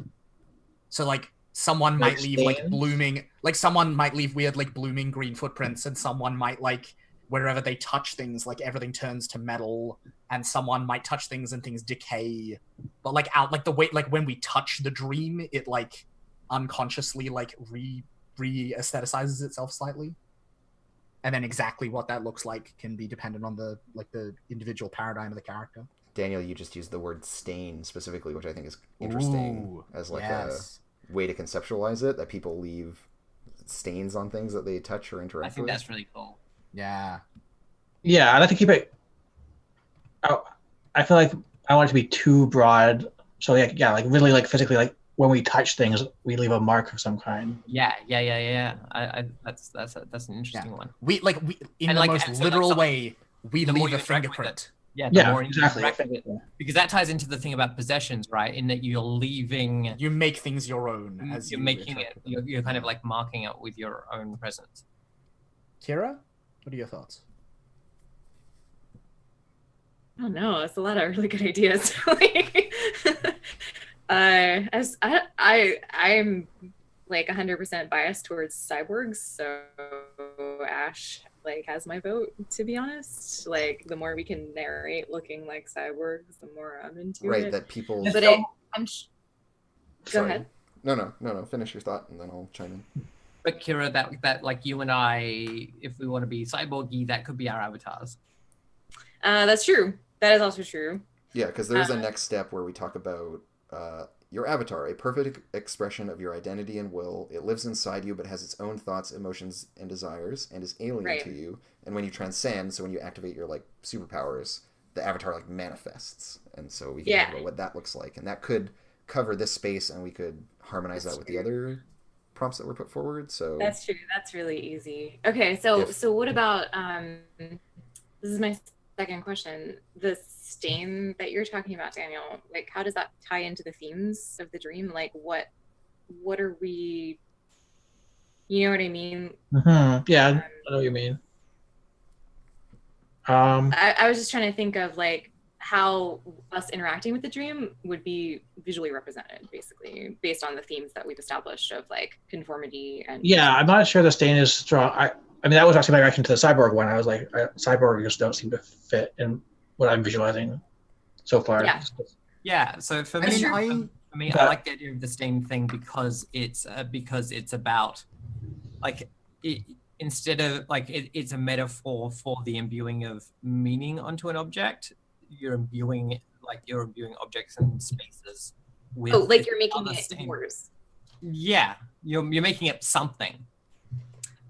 Speaker 3: So like someone
Speaker 4: Like
Speaker 3: might leave like
Speaker 4: stains?
Speaker 3: blooming, like someone might leave weird like blooming green footprints, and someone might like wherever they touch things, like everything turns to metal, and someone might touch things and things decay. But like out like the way like when we touch the dream, it like unconsciously like re-aestheticizes itself slightly. And then exactly what that looks like can be dependent on the like the individual paradigm of the character.
Speaker 1: Daniel, you just used the word stain specifically, which I think is interesting
Speaker 3: Ooh,
Speaker 1: as like
Speaker 3: yes.
Speaker 1: a way to conceptualize it, that people leave stains on things that they touch or interact
Speaker 2: I think
Speaker 1: with.
Speaker 2: that's really cool.
Speaker 3: Yeah.
Speaker 4: Yeah, I like to keep it. I feel like I want it to be too broad. So yeah, like really, like physically, like when we touch things, we leave a mark of some kind.
Speaker 2: Yeah. I that's an interesting one.
Speaker 3: We in
Speaker 2: And,
Speaker 3: the
Speaker 2: like,
Speaker 3: most
Speaker 2: and so, like,
Speaker 3: literal
Speaker 2: some-
Speaker 3: way, we
Speaker 2: the more
Speaker 3: leave
Speaker 2: you
Speaker 3: a
Speaker 2: interact with
Speaker 3: fingerprint.
Speaker 2: Yeah,
Speaker 4: Yeah,
Speaker 2: more you
Speaker 4: exactly.
Speaker 2: interact with it. Because that ties into the thing about possessions, right? In that you're leaving,
Speaker 3: You make things your own as
Speaker 2: you're
Speaker 3: you
Speaker 2: making
Speaker 3: interact
Speaker 2: it,
Speaker 3: with them.
Speaker 2: you're kind of like marking it with your own presence.
Speaker 3: Kira, what are your thoughts?
Speaker 5: I don't know. It's a lot of really good ideas. Like, I'm like 100% biased towards cyborgs, so Ash like has my vote. To be honest, like the more we can narrate looking like cyborgs, the more I'm into
Speaker 1: Right,
Speaker 5: it.
Speaker 1: that people...
Speaker 5: But I'm. Go
Speaker 1: Sorry.
Speaker 5: ahead.
Speaker 1: No, finish your thought and then I'll chime in.
Speaker 2: But Kira, that like you and I, if we want to be cyborgy, that could be our avatars.
Speaker 5: That's true. That is also true.
Speaker 1: Yeah, because there's a next step where we talk about your avatar, a perfect expression of your identity and will. It lives inside you but has its own thoughts, emotions, and desires, and is alien
Speaker 5: Right.
Speaker 1: to you. And when you transcend, so when you activate your like superpowers, the avatar like manifests. And so we can
Speaker 5: Yeah.
Speaker 1: talk about what that looks like. And that could cover this space, and we could harmonize
Speaker 5: That's
Speaker 1: that with
Speaker 5: true.
Speaker 1: the other prompts that were put forward. So
Speaker 5: That's true. That's really easy. Okay, so
Speaker 1: If-
Speaker 5: so what about this is my second question. The stain that you're talking about, Daniel, like how does that tie into the themes of the dream? Like what are we, you know what I mean?
Speaker 4: Yeah, I know what you mean.
Speaker 5: I was just trying to think of like how us interacting with the dream would be visually represented, basically, based on the themes that we've established of like conformity and.
Speaker 4: Yeah, I'm not sure the stain is strong. I mean, that was actually my reaction to the cyborg one. I was like, cyborg just don't seem to fit in what I'm visualizing so far.
Speaker 5: Yeah.
Speaker 2: Yeah. So for
Speaker 5: I'm
Speaker 2: me,
Speaker 5: sure-
Speaker 2: I like the idea of the STEAM thing because it's about like instead of like it's a metaphor for the imbuing of meaning onto an object. You're imbuing objects and spaces with.
Speaker 5: Oh, like you're making
Speaker 2: other
Speaker 5: it
Speaker 2: STEAM.
Speaker 5: yours.
Speaker 2: Yeah, you're making it something.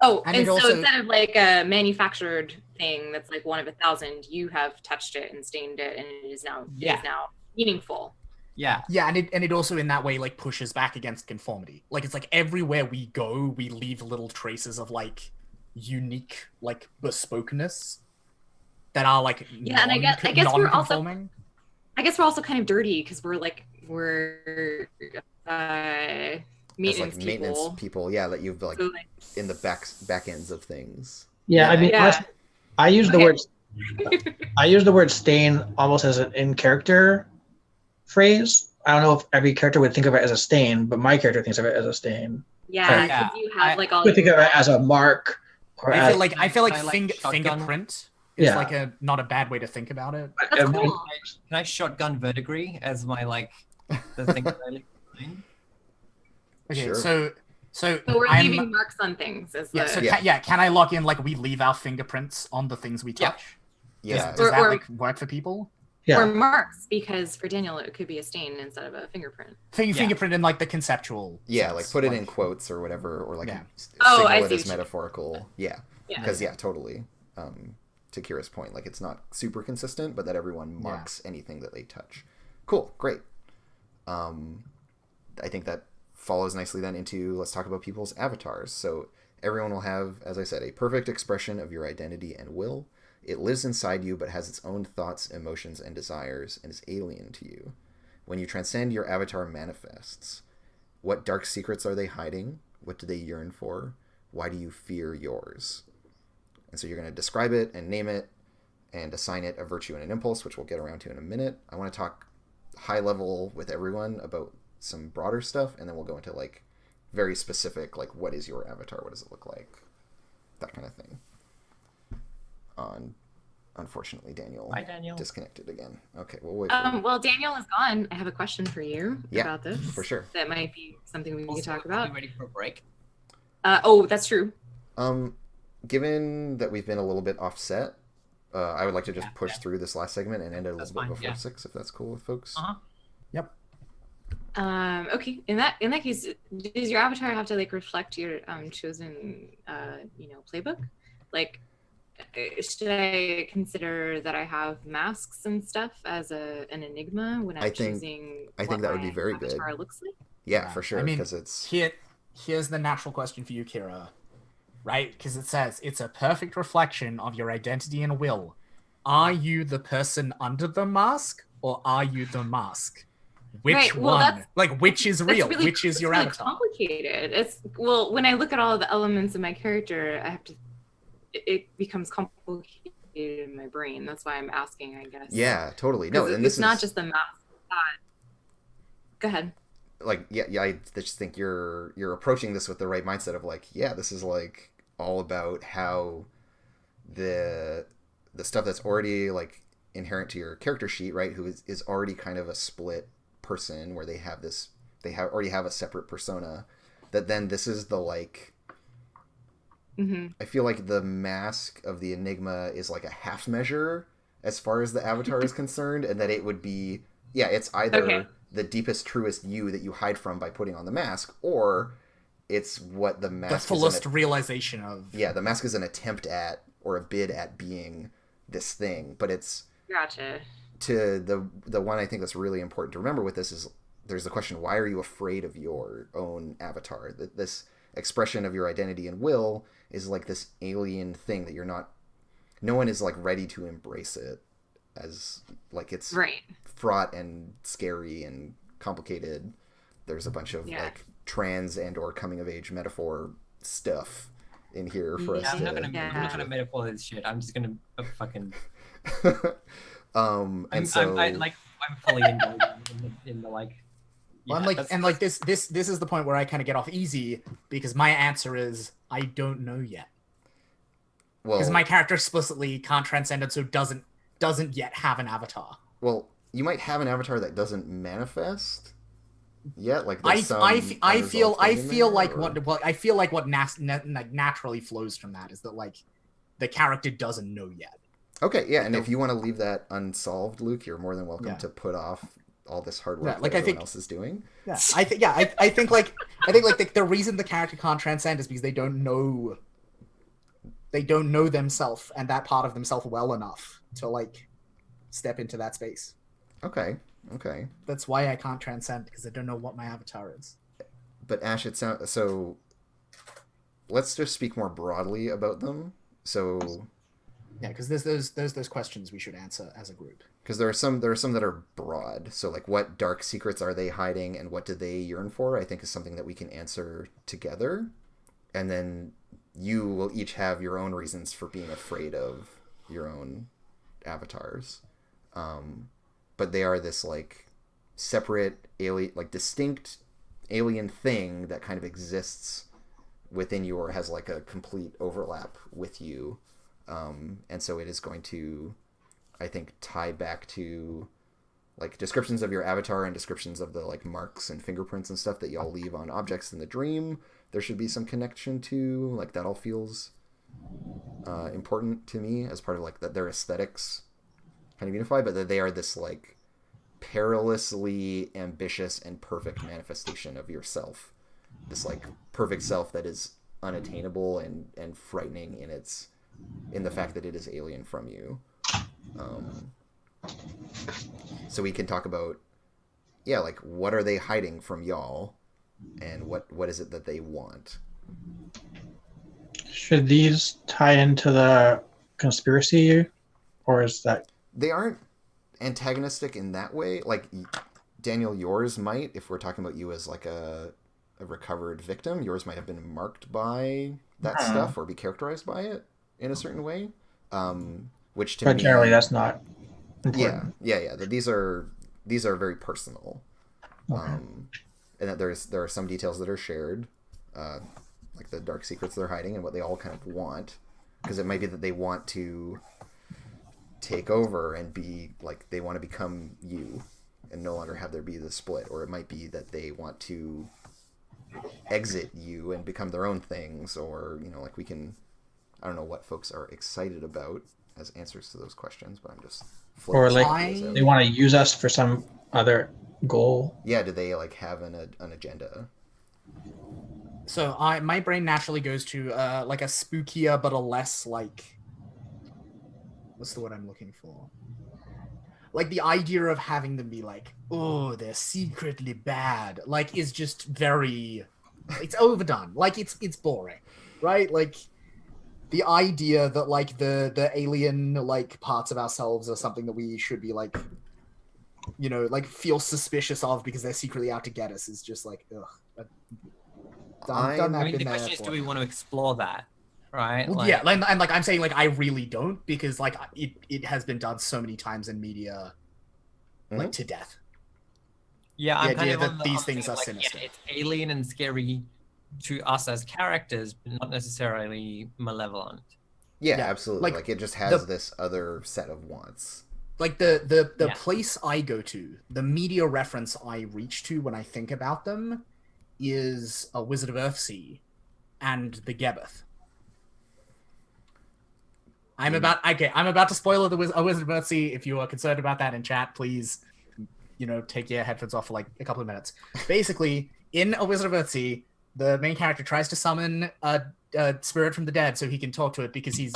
Speaker 5: Oh,
Speaker 3: And
Speaker 5: and
Speaker 3: it
Speaker 5: so
Speaker 3: also-
Speaker 5: instead of like a manufactured thing that's like one of 1,000, you have touched it and stained it, and it is now meaningful.
Speaker 2: Yeah.
Speaker 3: Yeah, and it also in that way like pushes back against conformity. Like it's like everywhere we go, we leave little traces of like unique like bespokeness that are like
Speaker 5: And I guess we're also
Speaker 3: non-conforming.
Speaker 5: I guess we're also kind of dirty because we're
Speaker 1: As
Speaker 5: maintenance
Speaker 1: like maintenance
Speaker 5: people.
Speaker 1: people, yeah, that you've like
Speaker 5: So, like,
Speaker 1: in the back ends of things.
Speaker 4: Yeah, I mean,
Speaker 5: Yeah.
Speaker 4: honestly, I use the
Speaker 5: Okay.
Speaker 4: word stain almost as an in character phrase. I don't know if every character would think of it as a stain, but my character thinks of it as a stain.
Speaker 5: yeah,
Speaker 2: Yeah.
Speaker 5: 'cause you have like all.
Speaker 4: I would think of it as a mark, or
Speaker 3: I
Speaker 4: as
Speaker 3: feel like
Speaker 2: I like shotgun.
Speaker 3: fingerprint is
Speaker 4: Yeah.
Speaker 3: like a not a bad way to think about it.
Speaker 5: That's
Speaker 4: a-
Speaker 5: cool.
Speaker 2: Can I shotgun verdigris as my like the thing that I leave behind?
Speaker 3: Okay,
Speaker 1: Sure.
Speaker 3: so
Speaker 5: So we're
Speaker 3: I'm-
Speaker 5: leaving marks on things. As
Speaker 3: yeah,
Speaker 5: the,
Speaker 3: so
Speaker 1: Yeah.
Speaker 3: can I lock in like we leave our fingerprints on the things we
Speaker 2: Yeah.
Speaker 3: touch?
Speaker 1: Yeah,
Speaker 3: Does that
Speaker 5: Or-
Speaker 3: like work for people?
Speaker 4: yeah.
Speaker 5: Or marks, because for Daniel it could be a stain instead of a fingerprint.
Speaker 3: Fingerprint in like the conceptual.
Speaker 1: yeah,
Speaker 3: sense,
Speaker 1: like put it in quotes or whatever, or like
Speaker 3: Yeah.
Speaker 5: Oh,
Speaker 1: signal
Speaker 5: I
Speaker 1: it
Speaker 5: see
Speaker 1: as
Speaker 5: what you-
Speaker 1: metaphorical. Yeah,
Speaker 5: Yeah.
Speaker 1: because totally. To Kira's point, like it's not super consistent, but that everyone marks anything that they touch. Cool, great. I think that follows nicely then into let's talk about people's avatars. So everyone will have, as I said, a perfect expression of your identity and will. It lives inside you but has its own thoughts, emotions, and desires and is alien to you. When you transcend, your avatar manifests. What dark secrets are they hiding? What do they yearn for? Why do you fear yours? And so you're going to describe it and name it and assign it a virtue and an impulse, which we'll get around to in a minute. I want to talk high level with everyone about some broader stuff, and then we'll go into like very specific, like what is your avatar? What does it look like? That kind of thing. Unfortunately, Daniel,
Speaker 2: Bye, Daniel.
Speaker 1: disconnected again. Okay, we'll wait. For
Speaker 5: Well, Daniel is gone. I have a question for you
Speaker 1: Yeah,
Speaker 5: about this.
Speaker 1: for sure.
Speaker 5: That might be something we could talk
Speaker 2: Are
Speaker 5: about.
Speaker 2: we ready for a break?
Speaker 5: Oh, that's true.
Speaker 1: Given that we've been a little bit offset, I would like to just
Speaker 2: Yeah,
Speaker 1: push through this last segment and end it a
Speaker 2: That's
Speaker 1: little bit
Speaker 2: fine,
Speaker 1: before
Speaker 2: yeah.
Speaker 1: 6, if that's cool with folks.
Speaker 2: Uh-huh.
Speaker 5: Okay. In that case, does your avatar have to like reflect your chosen playbook? Like, should I consider that I have masks and stuff as an enigma when I'm choosing?
Speaker 1: I think
Speaker 5: what
Speaker 1: that would be
Speaker 5: my
Speaker 1: very good.
Speaker 5: avatar looks like?
Speaker 1: Yeah, for sure,
Speaker 3: I mean,
Speaker 1: because it's
Speaker 3: here's the natural question for you, Kira. Right? Because it says it's a perfect reflection of your identity and will. Are you the person under the mask, or are you the mask? Which
Speaker 5: Right, well,
Speaker 3: one? Like, which is
Speaker 5: That's
Speaker 3: real?
Speaker 5: really-
Speaker 3: Which is
Speaker 5: it's
Speaker 3: your
Speaker 5: really
Speaker 3: avatar?
Speaker 5: complicated. It's when I look at all of the elements of my character, I have to. It becomes complicated in my brain. That's why I'm asking, I guess.
Speaker 1: yeah, totally. No,
Speaker 5: 'Cause
Speaker 1: and
Speaker 5: it's
Speaker 1: this
Speaker 5: not
Speaker 1: is
Speaker 5: just the mask. Go ahead.
Speaker 1: like yeah. I just think you're approaching this with the right mindset of like, yeah, this is like all about how the stuff that's already like inherent to your character sheet, right? Who is already kind of a split person where they already have a separate persona. That then this is the like.
Speaker 5: Mm-hmm.
Speaker 1: I feel like the mask of the enigma is like a half measure as far as the avatar is concerned, and that it would be it's either the deepest, truest you that you hide from by putting on the mask, or it's what the mask
Speaker 3: The fullest realization of.
Speaker 1: Yeah, the mask is an attempt at or a bid at being this thing, but it's
Speaker 5: Gotcha.
Speaker 1: to the one I think that's really important to remember with this is there's the question, why are you afraid of your own avatar? That this expression of your identity and will is like this alien thing that no one is like ready to embrace it as like it's
Speaker 5: Right.
Speaker 1: fraught and scary and complicated. There's a bunch of like trans and or coming of age metaphor stuff in here for us
Speaker 2: I'm
Speaker 1: to
Speaker 2: not gonna metaphor this shit. I'm just gonna fucking.
Speaker 1: And
Speaker 2: I'm fully in the like.
Speaker 3: Well, this is the point where I kind of get off easy because my answer is I don't know yet. Because
Speaker 1: well,
Speaker 3: my character explicitly can't transcend it, so doesn't yet have an avatar.
Speaker 1: well, you might have an avatar that doesn't manifest yet. Like
Speaker 3: I
Speaker 1: there's some
Speaker 3: feel
Speaker 1: unresolved thing in
Speaker 3: like
Speaker 1: there, or-
Speaker 3: what I feel like what naturally flows from that is that like the character doesn't know yet.
Speaker 1: Okay, yeah, and if you want to leave that unsolved, Luke, you're more than welcome to put off all this hard work that everyone else is doing.
Speaker 3: Yeah, I think the reason the character can't transcend is because they don't know themselves and that part of themselves well enough to like step into that space.
Speaker 1: Okay.
Speaker 3: That's why I can't transcend, because I don't know what my avatar is.
Speaker 1: But Ash, it sounds so. Let's just speak more broadly about them. So.
Speaker 3: Yeah, because there's those questions we should answer as a group.
Speaker 1: Because there are some that are broad. So like, what dark secrets are they hiding, and what do they yearn for? I think is something that we can answer together, and then you will each have your own reasons for being afraid of your own avatars. But they are this like separate alien, like distinct alien thing that kind of exists within you or has like a complete overlap with you. And so it is going to, I think, tie back to like descriptions of your avatar and descriptions of the like marks and fingerprints and stuff that y'all leave on objects in the dream. There should be some connection to, like, that all feels important to me as part of like that their aesthetics kind of unify, but that they are this like perilously ambitious and perfect manifestation of yourself, this like perfect self that is unattainable and frightening in the fact that it is alien from you. So we can talk about like what are they hiding from y'all, and what is it that they want.
Speaker 4: Should these tie into the conspiracy, or is that...
Speaker 1: They aren't antagonistic in that way. Like, Daniel, yours might, if we're talking about you as like a recovered victim, yours might have been marked by that stuff or be characterized by it in a certain way. Which to me...
Speaker 4: But generally that's not important.
Speaker 1: Yeah. These are very personal.
Speaker 4: Okay.
Speaker 1: And that there are some details that are shared, like the dark secrets they're hiding and what they all kind of want. Because it might be that they want to take over and be like, they want to become you and no longer have there be the split. Or it might be that they want to exit you and become their own things. Or, like we can, I don't know what folks are excited about as answers to those questions, but I'm just
Speaker 4: or like
Speaker 1: out.
Speaker 4: They want to use us for some other goal.
Speaker 1: Yeah, do they like have an agenda?
Speaker 3: So my brain naturally goes to like a spookier but a less like, what's the word I'm looking for? Like the idea of having them be like, oh, they're secretly bad, like is just very, it's overdone. Like it's boring, right? Like the idea that like the alien like parts of ourselves are something that we should be like, like feel suspicious of because they're secretly out to get us is just like, ugh.
Speaker 2: I mean, the question is, do we want to explore that? Right?
Speaker 3: Well, yeah, and like I'm saying, like I really don't, because like it has been done so many times in media, like to death.
Speaker 2: Yeah, I'm kind of on
Speaker 3: these things are sinister.
Speaker 2: Yeah, it's alien and scary to us as characters, but not necessarily malevolent.
Speaker 1: Yeah, absolutely. Like it just has this other set of wants.
Speaker 3: Like the place I go to, the media reference I reach to when I think about them, is a Wizard of Earthsea and the Gebeth. I'm about to spoil a Wizard of Earthsea. If you are concerned about that in chat, please, take your headphones off for like a couple of minutes. Basically, in a Wizard of Earthsea, the main character tries to summon a spirit from the dead so he can talk to it because he's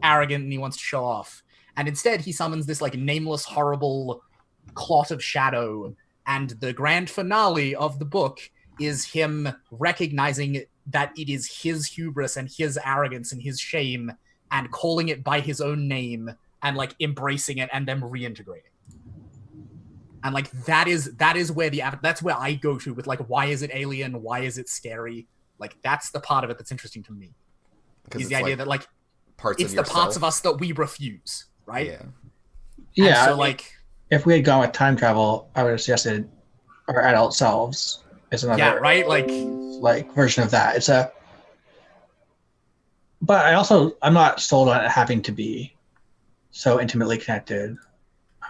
Speaker 3: arrogant and he wants to show off. And instead, he summons this like nameless, horrible clot of shadow. And the grand finale of the book is him recognizing that it is his hubris and his arrogance and his shame, and calling it by his own name and like embracing it and then reintegrating. And like that is where that's where I go to with like, why is it alien? Why is it scary? Like that's the part of it that's interesting to me. Is the idea that like
Speaker 1: parts
Speaker 3: it's
Speaker 1: of
Speaker 3: the parts of us that we refuse, right?
Speaker 1: Yeah.
Speaker 4: Yeah,
Speaker 3: so like,
Speaker 4: if we had gone with time travel, I would have suggested our adult selves is another
Speaker 3: yeah, right,
Speaker 4: like version of that. But I'm not sold on it having to be so intimately connected.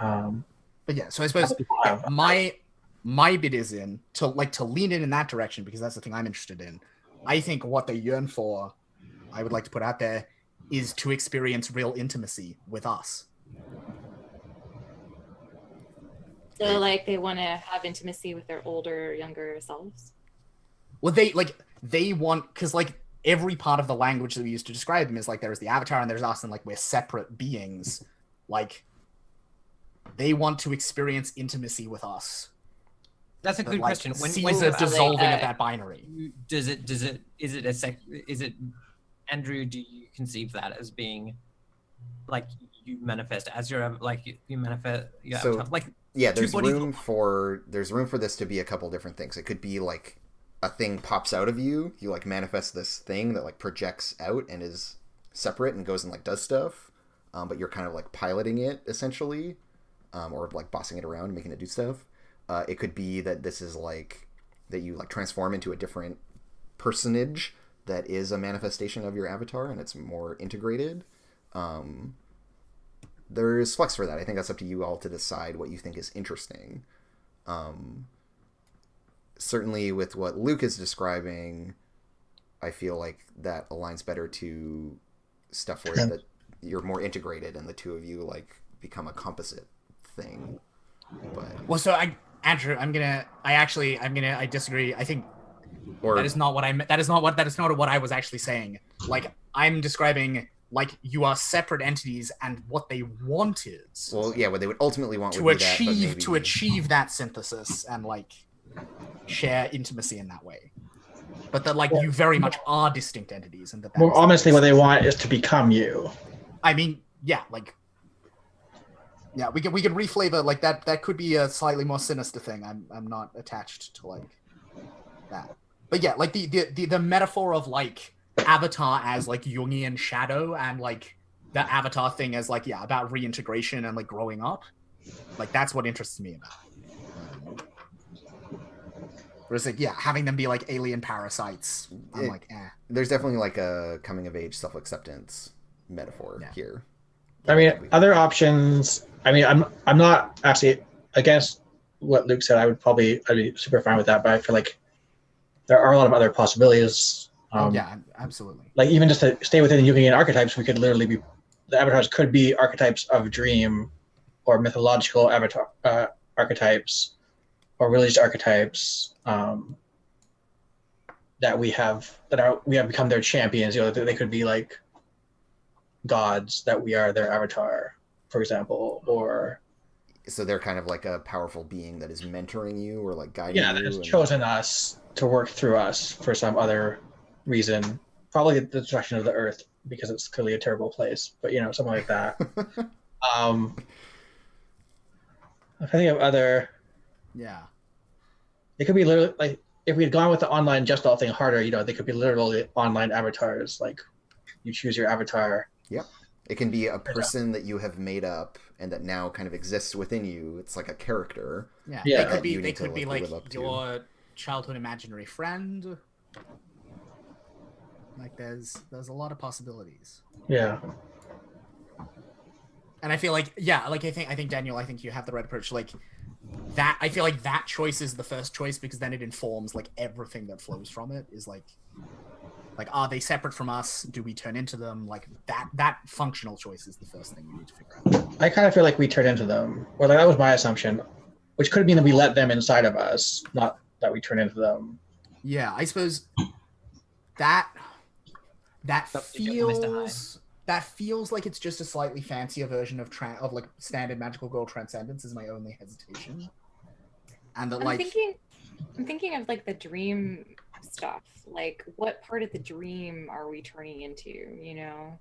Speaker 3: but yeah. So I suppose my bit is to lean in that direction, because that's the thing I'm interested in. I think what they yearn for, I would like to put out there, is to experience real intimacy with us.
Speaker 5: So like they want to have intimacy with their older, younger selves.
Speaker 3: Well, they want, because like every part of the language that we use to describe them is like there's the avatar and there's us, and like we're separate beings. Like they want to experience intimacy with us.
Speaker 2: That's a good question. When
Speaker 3: sees a dissolving of that binary.
Speaker 2: Is it Andrew, do you conceive that as being like you manifest as your, like you manifest
Speaker 1: So,
Speaker 2: like
Speaker 1: yeah, there's
Speaker 2: bodies-
Speaker 1: room for this to be a couple different things. It could be like a thing pops out of you, you like manifest this thing that like projects out and is separate and goes and like does stuff, but you're kind of like piloting it essentially, or like bossing it around, making it do stuff. It could be that this is like that you like transform into a different personage that is a manifestation of your avatar and it's more integrated. There's flex for that. I think that's up to you all to decide what you think is interesting. Certainly with what Luke is describing, I feel like that aligns better to stuff where that you're more integrated and the two of you like become a composite thing. But
Speaker 3: Well, so Andrew, I disagree. I think that is not what I meant. That is not what I was actually saying. Like I'm describing like you are separate entities, and what they want is
Speaker 1: well, yeah, what they would ultimately want
Speaker 3: to
Speaker 1: would be that, but
Speaker 3: achieve
Speaker 1: maybe...
Speaker 3: to achieve that synthesis and like share intimacy in that way. But that like you very much are distinct entities, and that
Speaker 4: Well, honestly, what they want is to become you.
Speaker 3: I mean, yeah, like. Yeah, we could reflavor like that. That could be a slightly more sinister thing. I'm not attached to like that. But yeah, like the metaphor of like Avatar as like Jungian shadow, and like the Avatar thing as like about reintegration and like growing up. Like that's what interests me about it. Whereas like having them be like alien parasites, I'm like
Speaker 1: There's definitely like a coming of age self-acceptance metaphor here.
Speaker 4: I mean, other options. I mean, I'm not actually against what Luke said. I'd be super fine with that. But I feel like there are a lot of other possibilities.
Speaker 3: Yeah, absolutely.
Speaker 4: Like even just to stay within the Jungian archetypes, we could literally be the avatars could be archetypes of dream, or mythological avatar archetypes, or religious archetypes that we have become their champions. You know, they could be like gods that we are their avatar, for example, or
Speaker 1: so they're kind of like a powerful being that is mentoring you or like guiding you.
Speaker 4: Yeah, that has chosen us to work through us for some other reason. Probably the destruction of the Earth, because it's clearly a terrible place. But something like that. I think of other.
Speaker 3: Yeah.
Speaker 4: It could be literally like if we had gone with the online just all thing harder. They could be literally online avatars. Like you choose your avatar.
Speaker 1: Yep. It can be a person that you have made up and that now kind of exists within you. It's like a character.
Speaker 3: Yeah.
Speaker 1: They
Speaker 3: could be like your childhood imaginary friend. Like there's a lot of possibilities.
Speaker 4: Yeah.
Speaker 3: And I feel like I think Daniel, I think you have the right approach. Like that, I feel like that choice is the first choice, because then it informs like everything that flows from it. Is like are they separate from us? Do we turn into them? Like that functional choice is the first thing we need to figure out.
Speaker 4: I kind of feel like we turn into them, or like that was my assumption, which could mean that we let them inside of us, not that we turn into them.
Speaker 3: Yeah, I suppose that feels like it's just a slightly fancier version of like standard magical girl transcendence is my only hesitation. And that
Speaker 5: I'm thinking of like the dream stuff. Like what part of the dream are we turning into,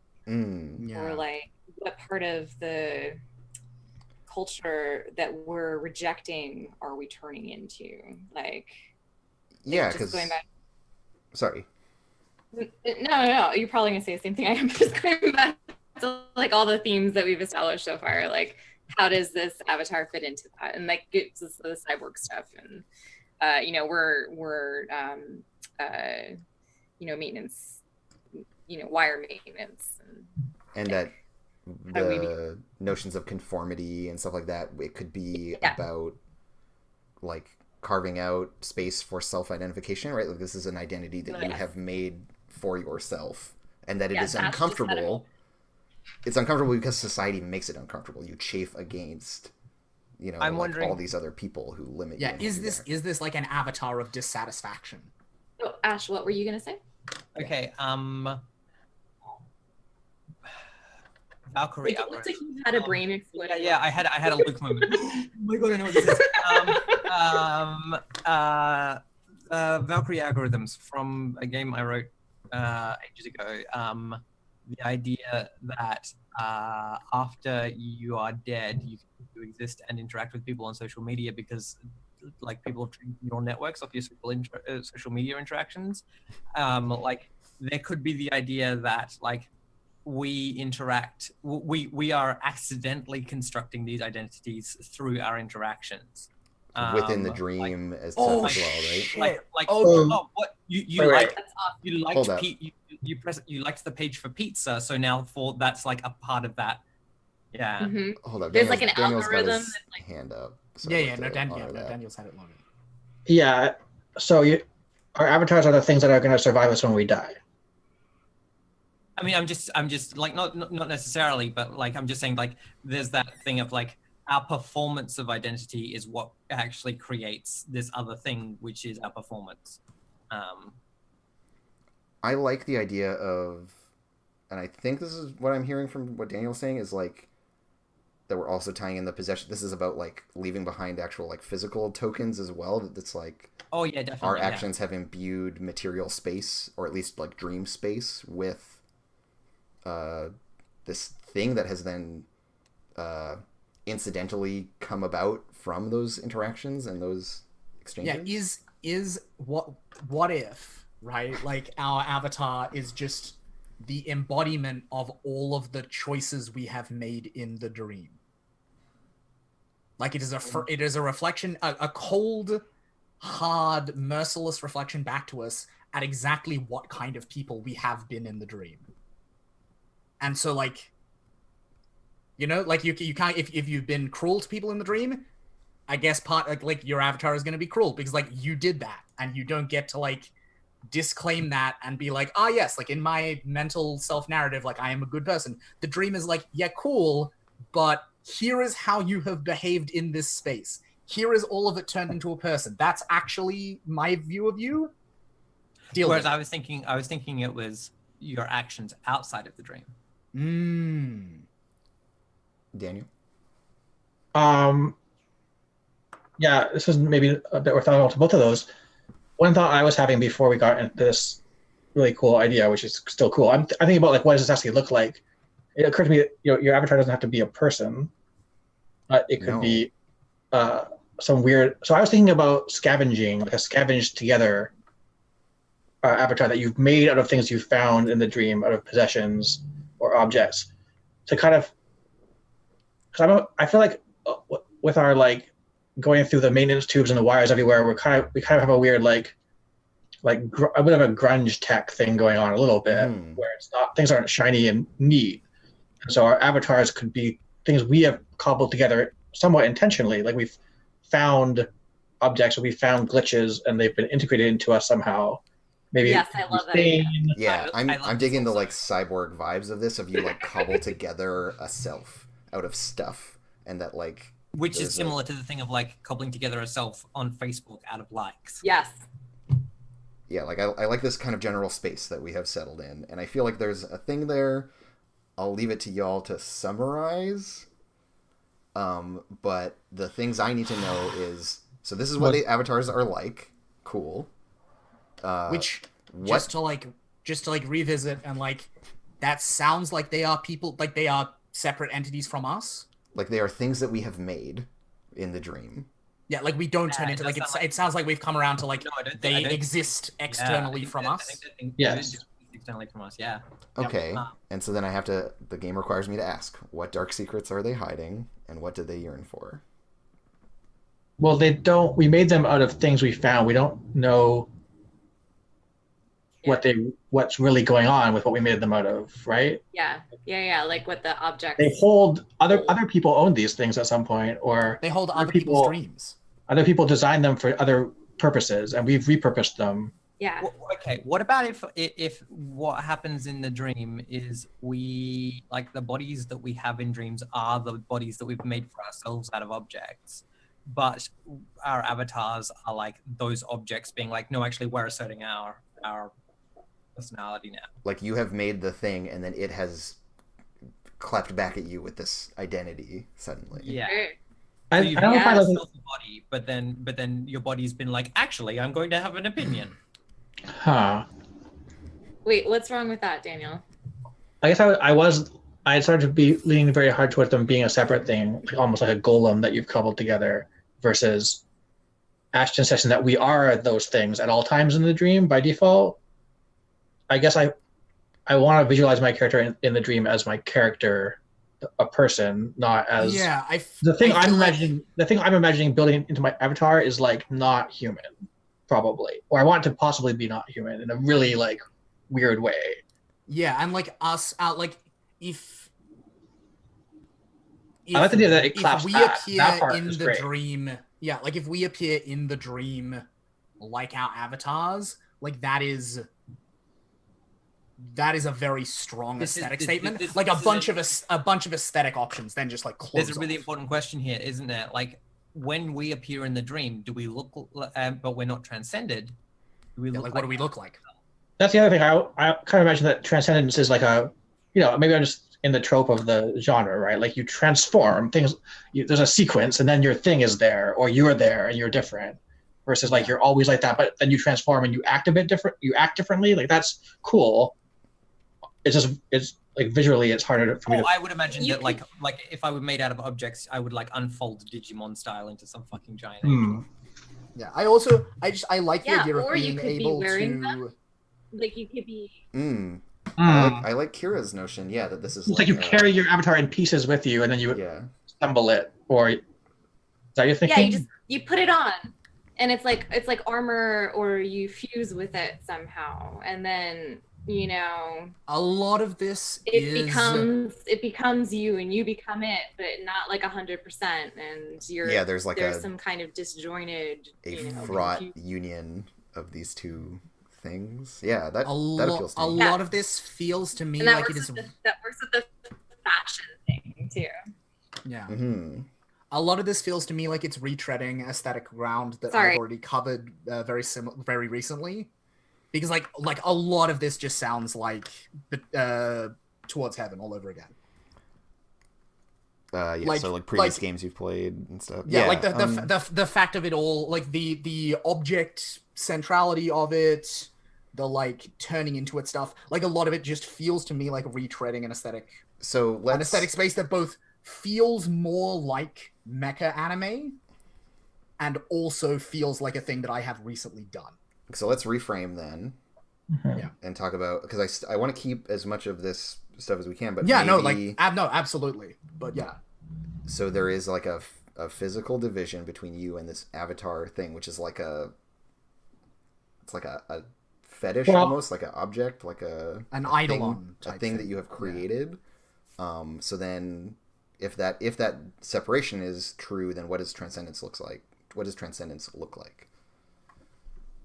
Speaker 5: or like what part of the culture that we're rejecting are we turning into? Like
Speaker 1: because
Speaker 5: going back.
Speaker 1: Sorry.
Speaker 5: No, you're probably gonna say the same thing I am. Just going back to like all the themes that we've established so far. Like how does this avatar fit into that? And like gives us the cyborg stuff, and we're maintenance, wire maintenance,
Speaker 1: and that the notions of conformity and stuff like that, it could be about like carving out space for self-identification, right? Like this is an identity that you have made for yourself, and that it is uncomfortable. It's uncomfortable because society makes it uncomfortable. You chafe against,
Speaker 2: I'm wondering,
Speaker 1: all these other people who limit you.
Speaker 3: Yeah, is this like an avatar of dissatisfaction?
Speaker 5: Oh, Ash, what were you gonna say?
Speaker 2: Okay, Valkyrie.
Speaker 5: It looks like you had a brain explode.
Speaker 2: Yeah, I had a Luke moment. Oh my god, I know what this is. Valkyrie algorithms from a game I wrote ages ago. The idea that after you are dead, you can exist and interact with people on social media because, like, people treat neural networks off your social media interactions. Like, there could be the idea that, like, we interact, we are accidentally constructing these identities through our interactions.
Speaker 1: Within the dream as well, right?
Speaker 2: What you like? You liked you liked the page for pizza, so now that's like a part of that. Yeah.
Speaker 5: Mm-hmm.
Speaker 1: Hold up.
Speaker 5: There's like an
Speaker 1: Daniel's
Speaker 5: algorithm.
Speaker 1: Got his hand up. So
Speaker 3: Daniel's had it longer.
Speaker 4: Yeah. So our avatars are the things that are going to survive us when we die.
Speaker 2: I mean, I'm just like not necessarily, but like I'm just saying, like there's that thing of like our performance of identity is what actually creates this other thing, which is our performance.
Speaker 1: I like the idea of, and I think this is what I'm hearing from what Daniel's saying, is like that we're also tying in the possession. This is about like leaving behind actual like physical tokens as well. That's like,
Speaker 2: oh yeah, definitely.
Speaker 1: Our actions have imbued material space, or at least like dream space, with this thing that has then incidentally come about from those interactions and those exchanges.
Speaker 3: Yeah, is what if, right? Like our avatar is just the embodiment of all of the choices we have made in the dream. Like it is a reflection, a cold, hard, merciless reflection back to us at exactly what kind of people we have been in the dream. And so, like, like you can't, if you've been cruel to people in the dream, I guess like your avatar is going to be cruel because like you did that, and you don't get to like disclaim that and be like, yes, like in my mental self-narrative, like I am a good person. The dream is like, yeah, cool, but here is how you have behaved in this space. Here is all of it turned into a person. That's actually my view of you.
Speaker 2: Whereas I was thinking it was your actions outside of the dream.
Speaker 1: Daniel?
Speaker 4: Yeah, this is maybe a bit orthogonal to both of those. One thought I was having before we got into this really cool idea, which is still cool, I'm thinking about like, what does this actually look like? It occurred to me that your avatar doesn't have to be a person. It could be some weird. So I was thinking about scavenging, like a scavenged together avatar that you've made out of things you found in the dream, out of possessions or objects, to kind of. Because I feel like with our like going through the maintenance tubes and the wires everywhere, we kind of have a weird like a bit of a grunge tech thing going on a little bit, where it's not, things aren't shiny and neat. And so our avatars could be things we have cobbled together somewhat intentionally. Like we've found objects, or we found glitches, and they've been integrated into us somehow. Maybe
Speaker 5: yes, I love that idea.
Speaker 1: Yeah, I'm digging the like cyborg vibes of this. Of you like cobble together a self out of stuff, and that like,
Speaker 2: which is similar to the thing of like cobbling together a self on Facebook out of likes.
Speaker 5: Yes.
Speaker 1: Yeah, like I like this kind of general space that we have settled in, and I feel like there's a thing there. I'll leave it to y'all to summarize. But the things I need to know is, so this is what the avatars are like. Cool.
Speaker 3: Just to revisit, and like that sounds like they are people, like they are separate entities from us.
Speaker 1: Like they are things that we have made in the dream.
Speaker 3: Yeah, like we don't turn into, like it sounds like we've come around to like they exist externally from us.
Speaker 4: Yes.
Speaker 2: externally from us. Yeah.
Speaker 1: Okay,
Speaker 2: Yep.
Speaker 1: and so then the game requires me to ask, what dark secrets are they hiding, and what do they yearn for?
Speaker 4: Well, they don't. We made them out of things we found. We don't know what's really going on with what we made them out of, right?
Speaker 5: Yeah. Like what the objects.
Speaker 4: They hold other people own these things at some point, or
Speaker 3: They hold other people's dreams.
Speaker 4: Other people design them for other purposes, and we've repurposed them.
Speaker 5: Yeah.
Speaker 2: Okay. What about if what happens in the dream is we like the bodies that we have in dreams are the bodies that we've made for ourselves out of objects, but our avatars are like those objects being like, no, actually, we're asserting our personality now.
Speaker 1: Like you have made the thing, and then it has clapped back at you with this identity suddenly.
Speaker 2: Yeah.
Speaker 5: Sure.
Speaker 2: So
Speaker 4: I
Speaker 2: you've
Speaker 4: don't know if I
Speaker 2: made
Speaker 4: like.
Speaker 2: yourself a body, but then your body's been like, actually, I'm going to have an opinion.
Speaker 4: Huh.
Speaker 5: Wait, what's wrong with that, Daniel?
Speaker 4: I guess I started to be leaning very hard towards them being a separate thing, like almost like a golem that you've cobbled together, versus Ashton's suggestion that we are those things at all times in the dream by default. I guess I want to visualize my character in the dream as my character, a person, not as the thing I'm imagining building into my avatar is like not human, probably, or I want it to possibly be not human in a really like weird way.
Speaker 3: Yeah, and like us out like if
Speaker 4: I like the idea that it claps
Speaker 3: we
Speaker 4: back.
Speaker 3: appear
Speaker 4: That part
Speaker 3: in
Speaker 4: is
Speaker 3: the
Speaker 4: great.
Speaker 3: dream, yeah, like if we appear in the dream like our avatars, like that is a very strong aesthetic statement. Like a bunch of aesthetic options, then just like close.
Speaker 2: There's a really important question here, isn't there? Like when we appear in the dream, do we look, but we're not transcended? Do we look
Speaker 3: like what do we look like?
Speaker 4: That's the other thing. I kind of imagine that transcendence is like a, maybe I'm just in the trope of the genre, right? Like you transform things. There's a sequence, and then your thing is there, or you're there, and you're different. Versus like you're always like that, but then you transform and you act a bit different. You act differently. Like that's cool. It's like visually, it's harder for me to.
Speaker 2: I would imagine that like if I were made out of objects, I would like unfold Digimon style into some fucking giant angel.
Speaker 3: Yeah, I like the idea of being able to.
Speaker 5: Them. Like you could be.
Speaker 1: I like Kira's notion. Yeah, that this is
Speaker 4: it's like you carry your avatar in pieces with you, and then you assemble it. Or is that your thinking?
Speaker 5: Yeah, you put it on, and it's like armor, or you fuse with it somehow, and then
Speaker 3: a lot of this
Speaker 5: it becomes you, and you become it, but not like 100%, and you're
Speaker 1: there's
Speaker 5: some kind of disjointed
Speaker 1: fraught union of these two things. Yeah, that appeals to me.
Speaker 3: A lot of this feels to me like it is
Speaker 5: that works with the fashion thing too.
Speaker 3: Yeah.
Speaker 1: Mm-hmm.
Speaker 3: A lot of this feels to me like it's retreading aesthetic ground that I've already covered very recently. Because like a lot of this just sounds like Towards Heaven all over again.
Speaker 1: So like previous games you've played and stuff.
Speaker 3: Yeah, like the fact of it all, like the object centrality of it, the like turning into it stuff. Like a lot of it just feels to me like retreading an aesthetic.
Speaker 1: So
Speaker 3: an aesthetic space that both feels more like mecha anime, and also feels like a thing that I have recently done.
Speaker 1: So let's reframe then, and talk about, because I want to keep as much of this stuff as we can, but
Speaker 3: absolutely, but yeah.
Speaker 1: So there is like a physical division between you and this avatar thing, which is like it's like a fetish, almost like an object, like an
Speaker 3: eidolon,
Speaker 1: a thing that you have created. So then, if that separation is true, then what does transcendence look like? What does transcendence look like?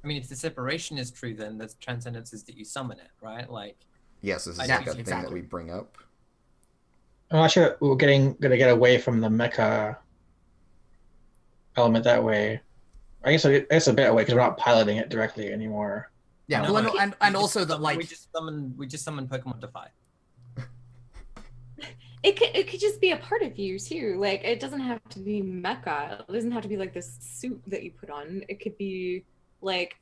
Speaker 2: I mean, if the separation is true, then the transcendence is that you summon it, right? Like,
Speaker 1: yes, this is like a thing that we bring up.
Speaker 4: I'm not sure we're gonna get away from the mecha element that way. I guess it's a bit away because we're not piloting it directly anymore.
Speaker 3: Yeah, and also that like
Speaker 2: we just summon Pokemon Defy.
Speaker 5: It could just be a part of you too. Like it doesn't have to be mecha. It doesn't have to be like this suit that you put on. It could be like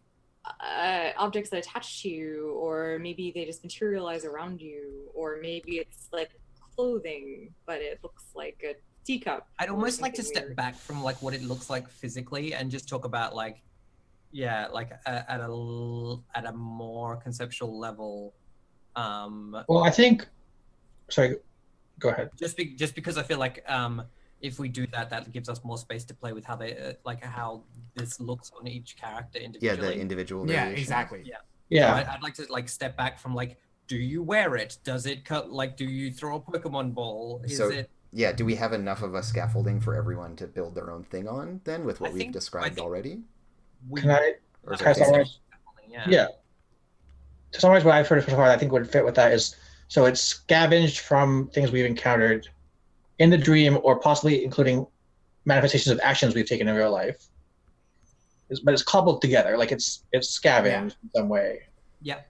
Speaker 5: objects that attach to you, or maybe they just materialize around you, or maybe it's like clothing but it looks like a teacup.
Speaker 2: I'd almost like to step back from like what it looks like physically and just talk about like at a more conceptual level,
Speaker 4: Well, I think. Sorry, go ahead.
Speaker 2: Just because I feel like if we do that, that gives us more space to play with how they how this looks on each character individually.
Speaker 1: Yeah, the individual
Speaker 3: Yeah,
Speaker 1: variation.
Speaker 3: exactly.
Speaker 2: Yeah.
Speaker 4: Yeah.
Speaker 2: So I'd like to like step back from like, do you wear it? Does it cut? Like, do you throw a Pokemon ball? Is
Speaker 1: So-
Speaker 2: it?
Speaker 1: Yeah, do we have enough of a scaffolding for everyone to build their own thing on then with what
Speaker 2: I
Speaker 1: we've
Speaker 2: think-
Speaker 1: described
Speaker 2: I think-
Speaker 1: already?
Speaker 4: Can I?
Speaker 1: Or is
Speaker 4: Can I
Speaker 1: it basic?
Speaker 4: summarize?
Speaker 2: Yeah.
Speaker 4: Yeah. To summarize what I've heard so far, I think would fit with that is so it's scavenged from things we've encountered in the dream, or possibly including manifestations of actions we've taken in real life. But it's cobbled together, like it's scavenged in some way.
Speaker 2: Yeah.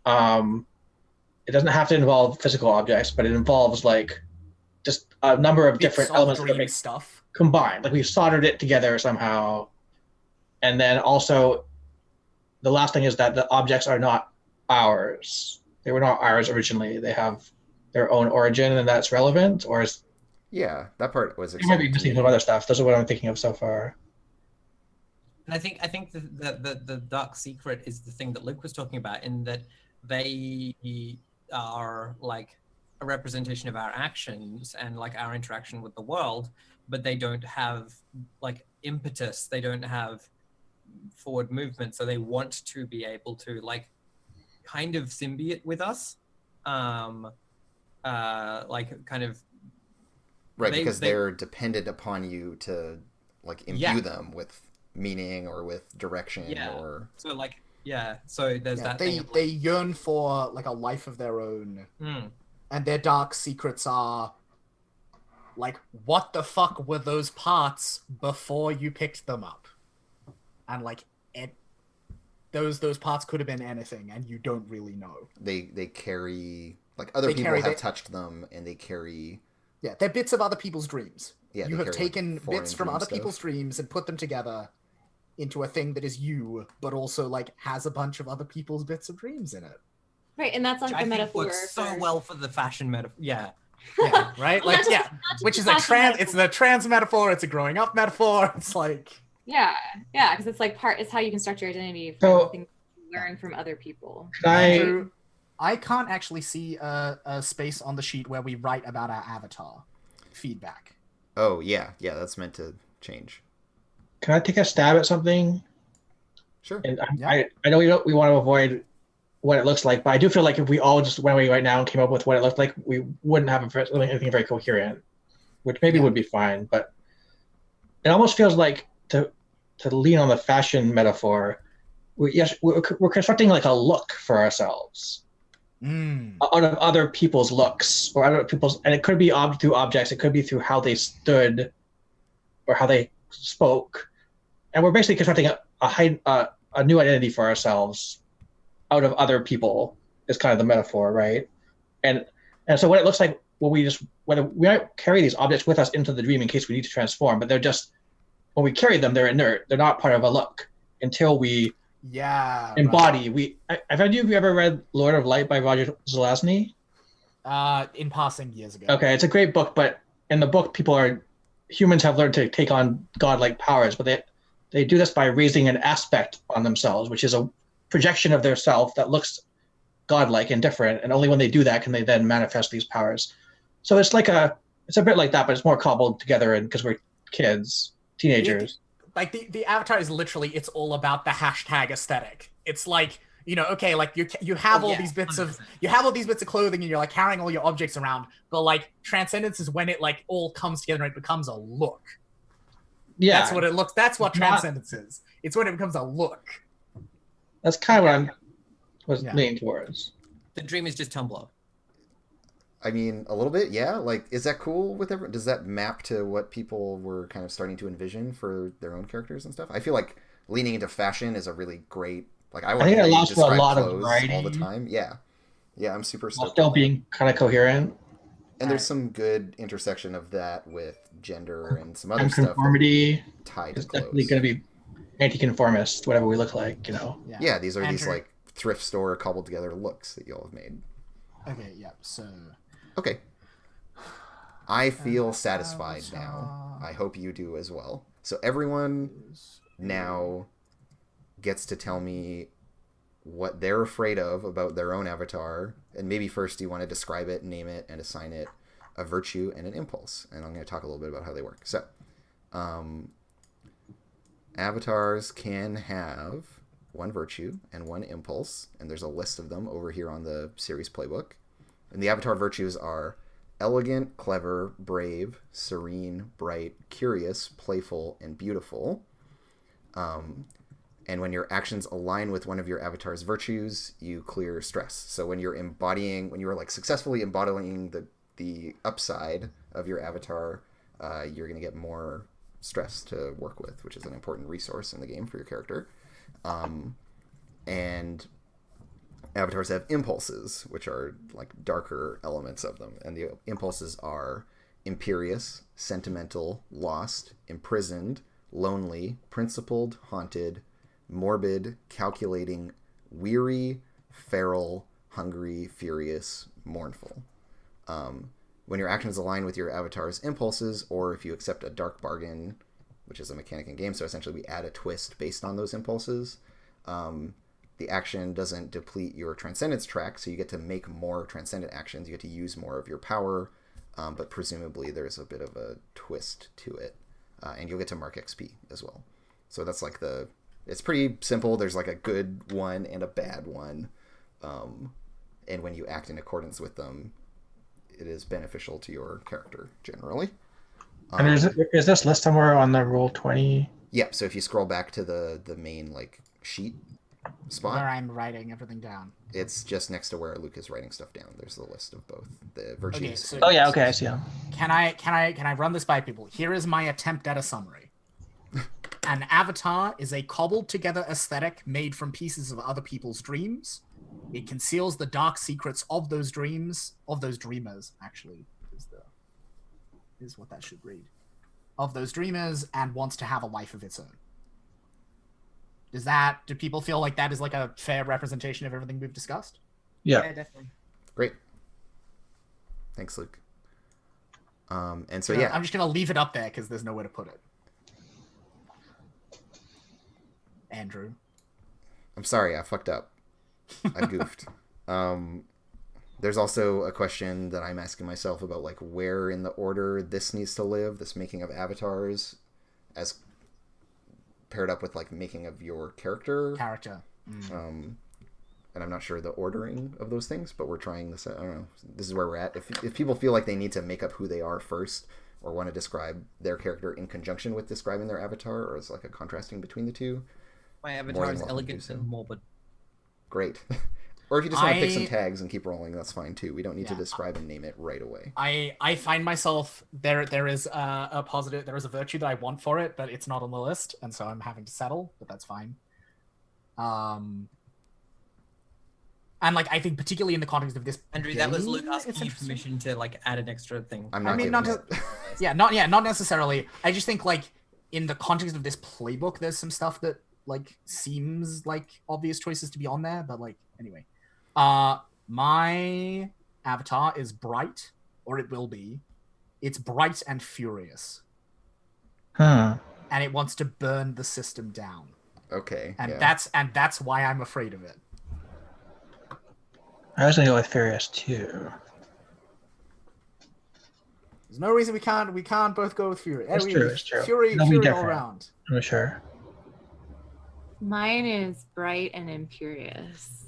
Speaker 4: It doesn't have to involve physical objects, but it involves like just a number of different
Speaker 3: Bits of
Speaker 4: elements that
Speaker 3: dream
Speaker 4: make
Speaker 3: stuff.
Speaker 4: combined. Like we've soldered it together somehow. And then also the last thing is that the objects are not ours. They were not ours originally. They have their own origin, and that's relevant. Or is
Speaker 1: Yeah, that part was
Speaker 4: you might be
Speaker 1: exciting to
Speaker 4: missing
Speaker 1: me.
Speaker 4: some other stuff. Those are what I'm thinking of so far.
Speaker 2: And I think the dark secret is the thing that Luke was talking about, in that they are like a representation of our actions and like our interaction with the world, but they don't have like impetus. They don't have forward movement, so they want to be able to like kind of symbiote with us, like kind of
Speaker 1: Right,
Speaker 2: they-
Speaker 1: because
Speaker 2: they-
Speaker 1: they're dependent upon you to like imbue
Speaker 2: Yeah.
Speaker 1: them with meaning or with direction
Speaker 2: Yeah.
Speaker 1: or
Speaker 2: so like so there's
Speaker 3: Yeah,
Speaker 2: that
Speaker 3: they
Speaker 2: thing of,
Speaker 3: they yearn for like a life of their own,
Speaker 2: Mm.
Speaker 3: and their dark secrets are like, what the fuck were those parts before you picked them up? And like those parts could have been anything, and you don't really know.
Speaker 1: they carry like other
Speaker 3: They
Speaker 1: people
Speaker 3: carry
Speaker 1: have
Speaker 3: the-
Speaker 1: touched them and they carry
Speaker 3: Yeah, they're bits of other people's dreams.
Speaker 1: yeah
Speaker 3: You
Speaker 1: they
Speaker 3: have
Speaker 1: carry, like,
Speaker 3: taken
Speaker 1: foreign
Speaker 3: bits from
Speaker 1: dream
Speaker 3: other
Speaker 1: stuff.
Speaker 3: people's dreams and put them together into a thing that is you, but also like has a bunch of other people's bits of dreams in it.
Speaker 5: Right, and that's like
Speaker 2: Which I
Speaker 5: the
Speaker 2: think
Speaker 5: metaphor.
Speaker 2: works so
Speaker 5: for-
Speaker 2: well for the fashion metaphor. Yeah.
Speaker 3: Yeah, right?
Speaker 5: Well,
Speaker 3: Like,
Speaker 5: not just-
Speaker 3: yeah,
Speaker 5: not just
Speaker 3: which
Speaker 5: the
Speaker 3: is a
Speaker 5: fashion
Speaker 3: it's
Speaker 5: metaphor.
Speaker 3: the trans metaphor, it's a growing up metaphor. It's like,
Speaker 5: Yeah, because it's like it's how you construct your identity from
Speaker 4: So-
Speaker 5: things you learn from other people.
Speaker 4: Should I?
Speaker 3: Andrew, I can't actually see a space on the sheet where we write about our avatar feedback.
Speaker 1: Oh yeah, that's meant to change.
Speaker 4: Can I take a stab at something?
Speaker 1: Sure.
Speaker 4: And
Speaker 3: Yeah.
Speaker 4: I know we want to avoid what it looks like, but I do feel like if we all just went away right now and came up with what it looked like, we wouldn't have anything very coherent, which maybe would be fine. But it almost feels like to lean on the fashion metaphor. We're constructing like a look for ourselves out of other people's looks or other people's, and it could be through objects, it could be through how they stood or how they spoke, and we're basically constructing a new identity for ourselves out of other people is kind of the metaphor, right? And so what it looks like when we might carry these objects with us into the dream in case we need to transform, but they're just, when we carry them, they're inert. They're not part of a look until we embody. Have any of you ever read Lord of Light by Roger Zelazny?
Speaker 3: In passing years ago.
Speaker 4: Okay, it's a great book, but in the book, humans have learned to take on godlike powers, but they do this by raising an aspect on themselves, which is a projection of their self that looks godlike and different, and only when they do that can they then manifest these powers. So it's a bit like that, but it's more cobbled together, and because we're kids, teenagers.
Speaker 3: Like the avatar is literally, it's all about the hashtag aesthetic. It's like, okay, like you have all these bits of
Speaker 2: 100%.
Speaker 3: clothing and you're like carrying all your objects around, but like transcendence is when it like all comes together and it becomes a look.
Speaker 4: Yeah,
Speaker 3: That's what it looks. That's what
Speaker 4: It's not-
Speaker 3: transcendence is. It's when it becomes a look.
Speaker 4: that's kind of what I was
Speaker 3: Yeah.
Speaker 4: leaning towards.
Speaker 2: The dream is just Tumblr.
Speaker 1: I mean, a little bit, yeah. Like, is that cool with everyone? Does that map to what people were kind of starting to envision for their own characters and stuff? I feel like leaning into fashion is a really great. Like, I want
Speaker 4: think it
Speaker 1: to
Speaker 4: allows for a
Speaker 1: describe
Speaker 4: lot of
Speaker 1: clothes
Speaker 4: variety.
Speaker 1: all the time. Yeah, I'm super
Speaker 4: While
Speaker 1: stoked.
Speaker 4: still
Speaker 1: on that.
Speaker 4: being kind of coherent.
Speaker 1: And there's some good intersection of that with gender and some other
Speaker 4: And
Speaker 1: stuff
Speaker 4: conformity
Speaker 1: tied
Speaker 4: is
Speaker 1: to clothes.
Speaker 4: definitely going to be anti-conformist, whatever we look like,
Speaker 1: Yeah, these are these
Speaker 3: Andrew-
Speaker 1: like thrift store cobbled together looks that y'all have made.
Speaker 3: Okay, yeah. So
Speaker 1: Okay. I feel satisfied now. I hope you do as well. So everyone now gets to tell me what they're afraid of about their own avatar. And maybe first you want to describe it, name it, and assign it a virtue and an impulse. And I'm going to talk a little bit about how they work. So, avatars can have one virtue and one impulse, and there's a list of them over here on the series playbook. And the avatar virtues are elegant, clever, brave, serene, bright, curious, playful, and beautiful. And when your actions align with one of your avatar's virtues, you clear stress. So when you're like successfully embodying the upside of your avatar, you're going to get more stress to work with, which is an important resource in the game for your character. And avatars have impulses, which are like darker elements of them. And the impulses are imperious, sentimental, lost, imprisoned, lonely, principled, haunted, morbid, calculating, weary, feral, hungry, furious, mournful. When your actions align with your avatar's impulses, or if you accept a dark bargain, which is a mechanic in game, so essentially we add a twist based on those impulses, the action doesn't deplete your transcendence track, so you get to make more transcendent actions, you get to use more of your power, but presumably there's a bit of a twist to it, and you'll get to mark XP as well. So that's like it's pretty simple. There's like a good one and a bad one, and when you act in accordance with them, it is beneficial to your character generally.
Speaker 4: And is this list somewhere on the Roll20?
Speaker 1: Yeah, so if you scroll back to the main like sheet spot,
Speaker 3: where I'm writing everything down,
Speaker 1: it's just next to where Luke is writing stuff down. There's the list of both the virtues.
Speaker 3: Okay, so,
Speaker 4: I see them.
Speaker 3: Can I run this by people? Here is my attempt at a summary. An avatar is a cobbled together aesthetic made from pieces of other people's dreams. It conceals the dark secrets of those dreams, of those dreamers, actually, is what that should read. Of those dreamers, and wants to have a life of its own. Do people feel like that is like a fair representation of everything we've discussed?
Speaker 4: Yeah,
Speaker 2: definitely.
Speaker 1: Great. Thanks, Luke. And so,
Speaker 3: I'm just going to leave it up there because there's nowhere to put it. Andrew.
Speaker 1: I'm sorry, I fucked up. I goofed. There's also a question that I'm asking myself about like where in the order this needs to live, this making of avatars, as paired up with like making of your character. And I'm not sure the ordering of those things, but we're trying this. I don't know. This is where we're at. If people feel like they need to make up who they are first, or want to describe their character in conjunction with describing their avatar, or it's like a contrasting between the two.
Speaker 2: My avatar is elegant and morbid.
Speaker 1: Great. Or if you just want to pick some tags and keep rolling, that's fine too. We don't need to describe and name it right away.
Speaker 3: I find myself there is a positive, there is a virtue that I want for it, but it's not on the list, and so I'm having to settle, but that's fine. And like I think particularly in the context of this
Speaker 2: Andrew, that was Luke asking you permission to like add an extra thing.
Speaker 1: Not
Speaker 3: necessarily. I just think like in the context of this playbook, there's some stuff that like seems like obvious choices to be on there, but like anyway. My avatar is bright, or it will be. It's bright and furious. And it wants to burn the system down.
Speaker 1: Okay.
Speaker 3: And that's why I'm afraid of it.
Speaker 4: I was gonna go with furious too.
Speaker 3: There's no reason we can't both go with fury.
Speaker 4: It's true.
Speaker 3: Fury all around.
Speaker 4: I'm sure.
Speaker 5: Mine is bright and imperious.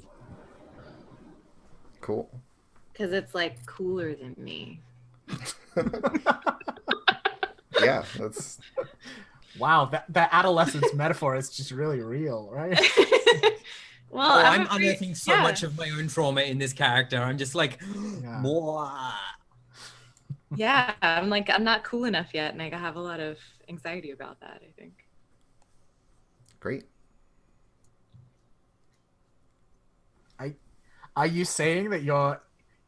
Speaker 1: Cool.
Speaker 5: Because it's like cooler than me.
Speaker 1: Yeah, that's.
Speaker 3: Wow, that adolescence metaphor is just really real, right?
Speaker 5: Well,
Speaker 2: I'm unearthing so much of my own trauma in this character. I'm just like, more.
Speaker 5: Yeah, I'm like, I'm not cool enough yet, and I have a lot of anxiety about that, I think.
Speaker 1: Great.
Speaker 3: Are you saying that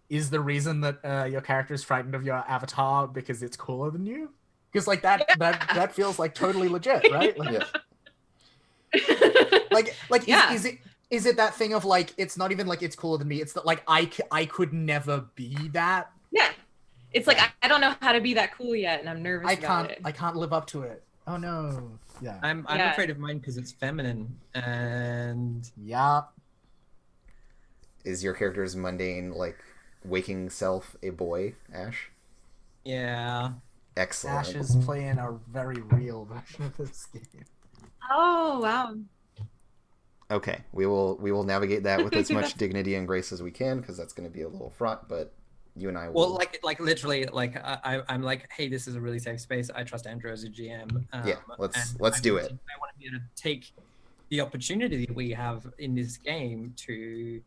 Speaker 3: is the reason that your character is frightened of your avatar because it's cooler than you? Because like that feels like totally legit, right? Like, is it that thing of like it's not even like it's cooler than me? It's that like I could never be that.
Speaker 5: Yeah, it's like I don't know how to be that cool yet, and I'm nervous about it.
Speaker 3: I can't live up to it. Oh no. Yeah.
Speaker 2: I'm afraid of mine because it's feminine and.
Speaker 3: Yeah.
Speaker 1: Is your character's mundane, like, waking self a boy, Ash?
Speaker 2: Yeah.
Speaker 1: Excellent.
Speaker 3: Ash is playing a very real version of this game.
Speaker 5: Oh wow.
Speaker 1: Okay, we will navigate that with as much dignity and grace as we can, because that's going to be a little fraught, but you and I will...
Speaker 2: Well, like literally, like I'm like, hey, this is a really safe space. I trust Andrew as a GM.
Speaker 1: Yeah, let's do it.
Speaker 2: I want to be able to take the opportunity that we have in this game to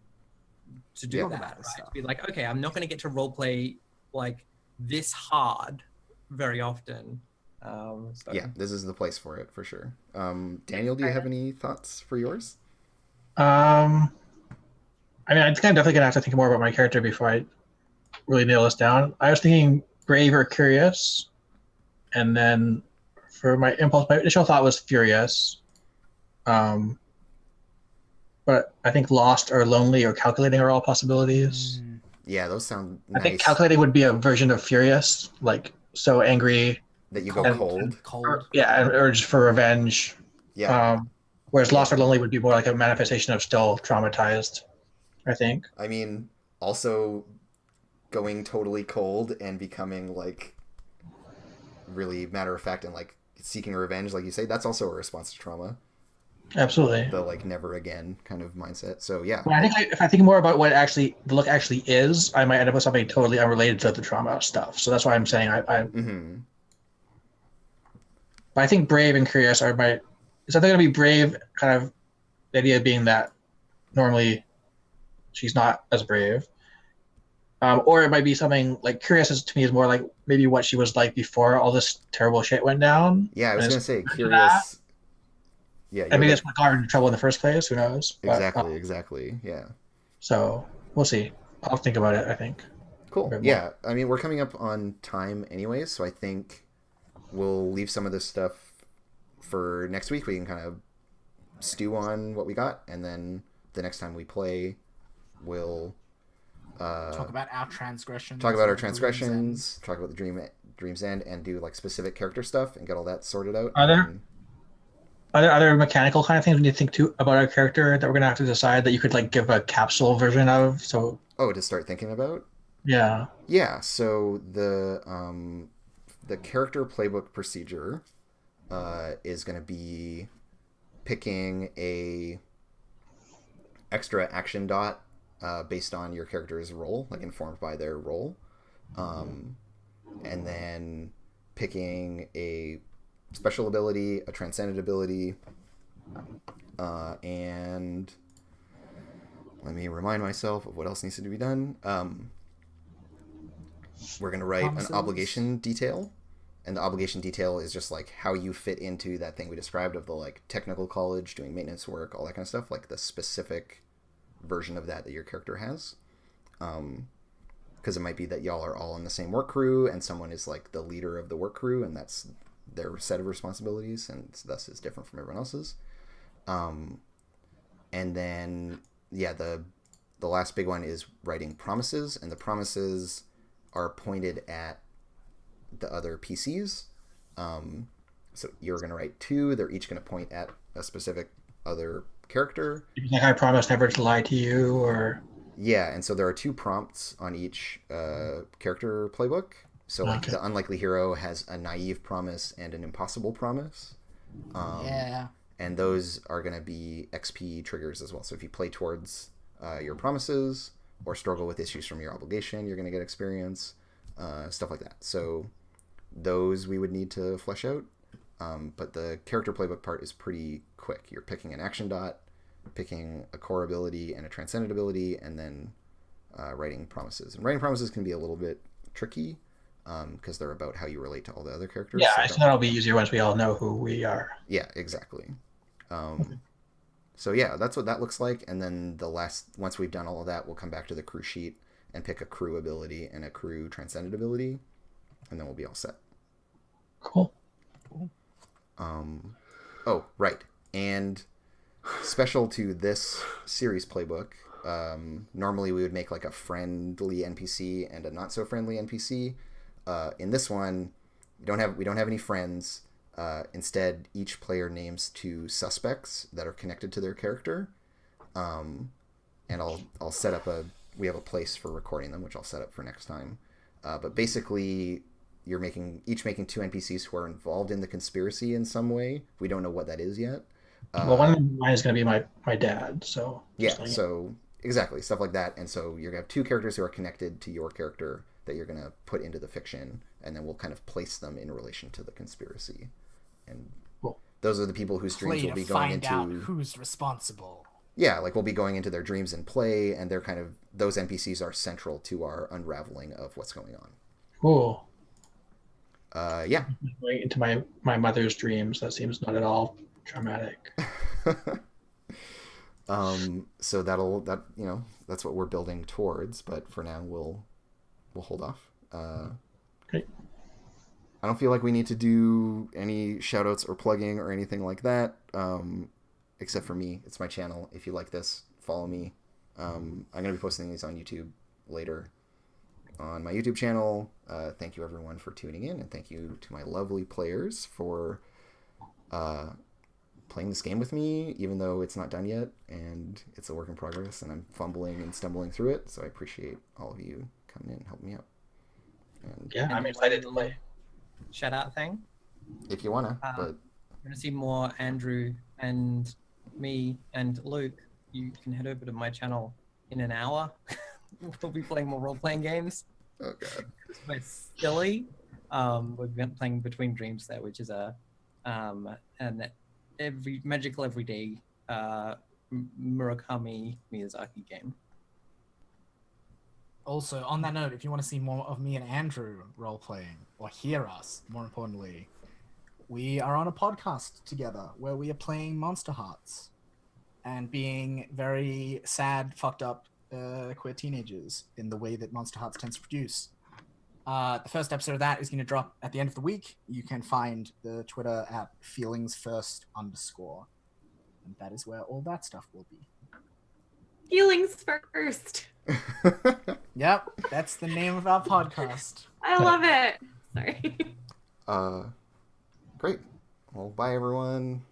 Speaker 2: do that, right? To be like, okay, I'm not going to get to roleplay like this hard very often. So.
Speaker 1: Yeah, this is the place for it, for sure. Daniel, do you have any thoughts for yours?
Speaker 4: I mean, I'm definitely gonna have to think more about my character before I really nail this down. I was thinking brave or curious, and then for my impulse, my initial thought was furious. But I think lost or lonely or calculating are all possibilities.
Speaker 1: Yeah, those sound nice.
Speaker 4: I think calculating would be a version of furious, like so angry
Speaker 1: that you go cold.
Speaker 4: Or just for revenge.
Speaker 1: Yeah.
Speaker 4: Whereas lost or lonely would be more like a manifestation of still traumatized, I think.
Speaker 1: I mean, also going totally cold and becoming like really matter of fact and like seeking revenge, like you say, that's also a response to trauma.
Speaker 4: Absolutely.
Speaker 1: The like never again kind of mindset. So yeah.
Speaker 4: Well, I think if I think more about what the look actually is, I might end up with something totally unrelated to the trauma stuff. So that's why I'm saying But I think brave and curious are my... Is that they're going to be brave, kind of the idea being that normally she's not as brave. Or it might be something like curious to me is more like maybe what she was like before all this terrible shit went down.
Speaker 1: Yeah, I was going to say curious. Yeah,
Speaker 4: I mean, that's what got her into trouble in the first place. Who knows?
Speaker 1: Exactly. Yeah.
Speaker 4: So we'll see. I'll think about it, I think.
Speaker 1: Cool. Yeah, I mean, we're coming up on time anyways, so I think we'll leave some of this stuff for next week. We can kind of stew on what we got, and then the next time we play, we'll
Speaker 3: talk about our transgressions.
Speaker 1: Talk about the Dream's End, and do like specific character stuff and get all that sorted out.
Speaker 4: Are there other mechanical kind of things we need to think too about our character that we're gonna have to decide that you could like give a capsule version of? So
Speaker 1: to start thinking about.
Speaker 4: Yeah.
Speaker 1: Yeah. So the character playbook procedure is going to be picking a extra action dot based on your character's role, like informed by their role, and then picking a special ability, a transcendent ability, and let me remind myself of what else needs to be done. We're going to write an obligation detail. And the obligation detail is just like how you fit into that thing we described of the like technical college, doing maintenance work, all that kind of stuff, like the specific version of that your character has. Because it might be that y'all are all in the same work crew and someone is like the leader of the work crew and that's their set of responsibilities and thus is different from everyone else's. And then, yeah, the last big one is writing promises, and the promises are pointed at the other PCs. So you're going to write 2. They're each going to point at a specific other character.
Speaker 4: Like I promise never to lie to you, or...
Speaker 1: Yeah, and so there are 2 prompts on each character playbook. So like the unlikely hero has a naive promise and an impossible promise. And those are going to be XP triggers as well. So if you play towards your promises or struggle with issues from your obligation, you're going to get experience, stuff like that. So those we would need to flesh out. But the character playbook part is pretty quick. You're picking an action dot, picking a core ability and a transcendent ability, and then writing promises. And writing promises can be a little bit tricky because they're about how you relate to all the other characters.
Speaker 4: Yeah, I think that'll be easier once we all know who we are.
Speaker 1: Yeah, exactly. So yeah, that's what that looks like. And then once we've done all of that, we'll come back to the crew sheet and pick a crew ability and a crew transcendent ability, and then we'll be all set.
Speaker 4: Cool.
Speaker 1: Oh, right. And special to this series playbook, normally we would make like a friendly NPC and a not so friendly NPC. In this one, we don't have any friends. Instead, each player names 2 suspects that are connected to their character. and I'll set up we have a place for recording them, which I'll set up for next time. But basically, you're each making two NPCs who are involved in the conspiracy in some way. We don't know what that is yet.
Speaker 4: Well, one of mine is going to be my dad. So
Speaker 1: so exactly stuff like that. And so you're gonna have two characters who are connected to your character that you're gonna put into the fiction, and then we'll kind of place them in relation to the conspiracy. And those are the people whose dreams will be going into
Speaker 3: out who's responsible.
Speaker 1: Yeah, like we'll be going into their dreams and play, and they're kind of those NPCs are central to our unraveling of what's going on.
Speaker 4: Cool.
Speaker 1: Yeah.
Speaker 4: Going into my mother's dreams. That seems not at all traumatic.
Speaker 1: So that's what we're building towards, but for now we'll hold off.
Speaker 4: Great.
Speaker 1: I don't feel like we need to do any shoutouts or plugging or anything like that. Except for me. It's my channel. If you like this, follow me. I'm going to be posting these on YouTube later on my YouTube channel. Thank you everyone for tuning in, and thank you to my lovely players for playing this game with me, even though it's not done yet, and it's a work in progress, and I'm fumbling and stumbling through it, so I appreciate all of you coming in and helping me out. And
Speaker 4: yeah, I'm excited to play.
Speaker 2: Shout out thing.
Speaker 1: If you wanna, but
Speaker 2: you're gonna see more Andrew and me and Luke. You can head over to my channel in an hour. We'll be playing more role-playing games.
Speaker 1: oh god,
Speaker 2: We're silly. We've been playing Between Dreams there, which is an magical everyday Murakami Miyazaki game.
Speaker 3: Also, on that note, if you want to see more of me and Andrew role-playing, or hear us, more importantly, we are on a podcast together where we are playing Monster Hearts and being very sad, fucked up queer teenagers in the way that Monster Hearts tends to produce. The first episode of that is going to drop at the end of the week. You can find the Twitter at feelingsfirst_. And that is where all that stuff will be.
Speaker 5: Feelings first.
Speaker 3: Yep, that's the name of our podcast.
Speaker 5: I love it. Sorry.
Speaker 1: Great. Well, bye everyone.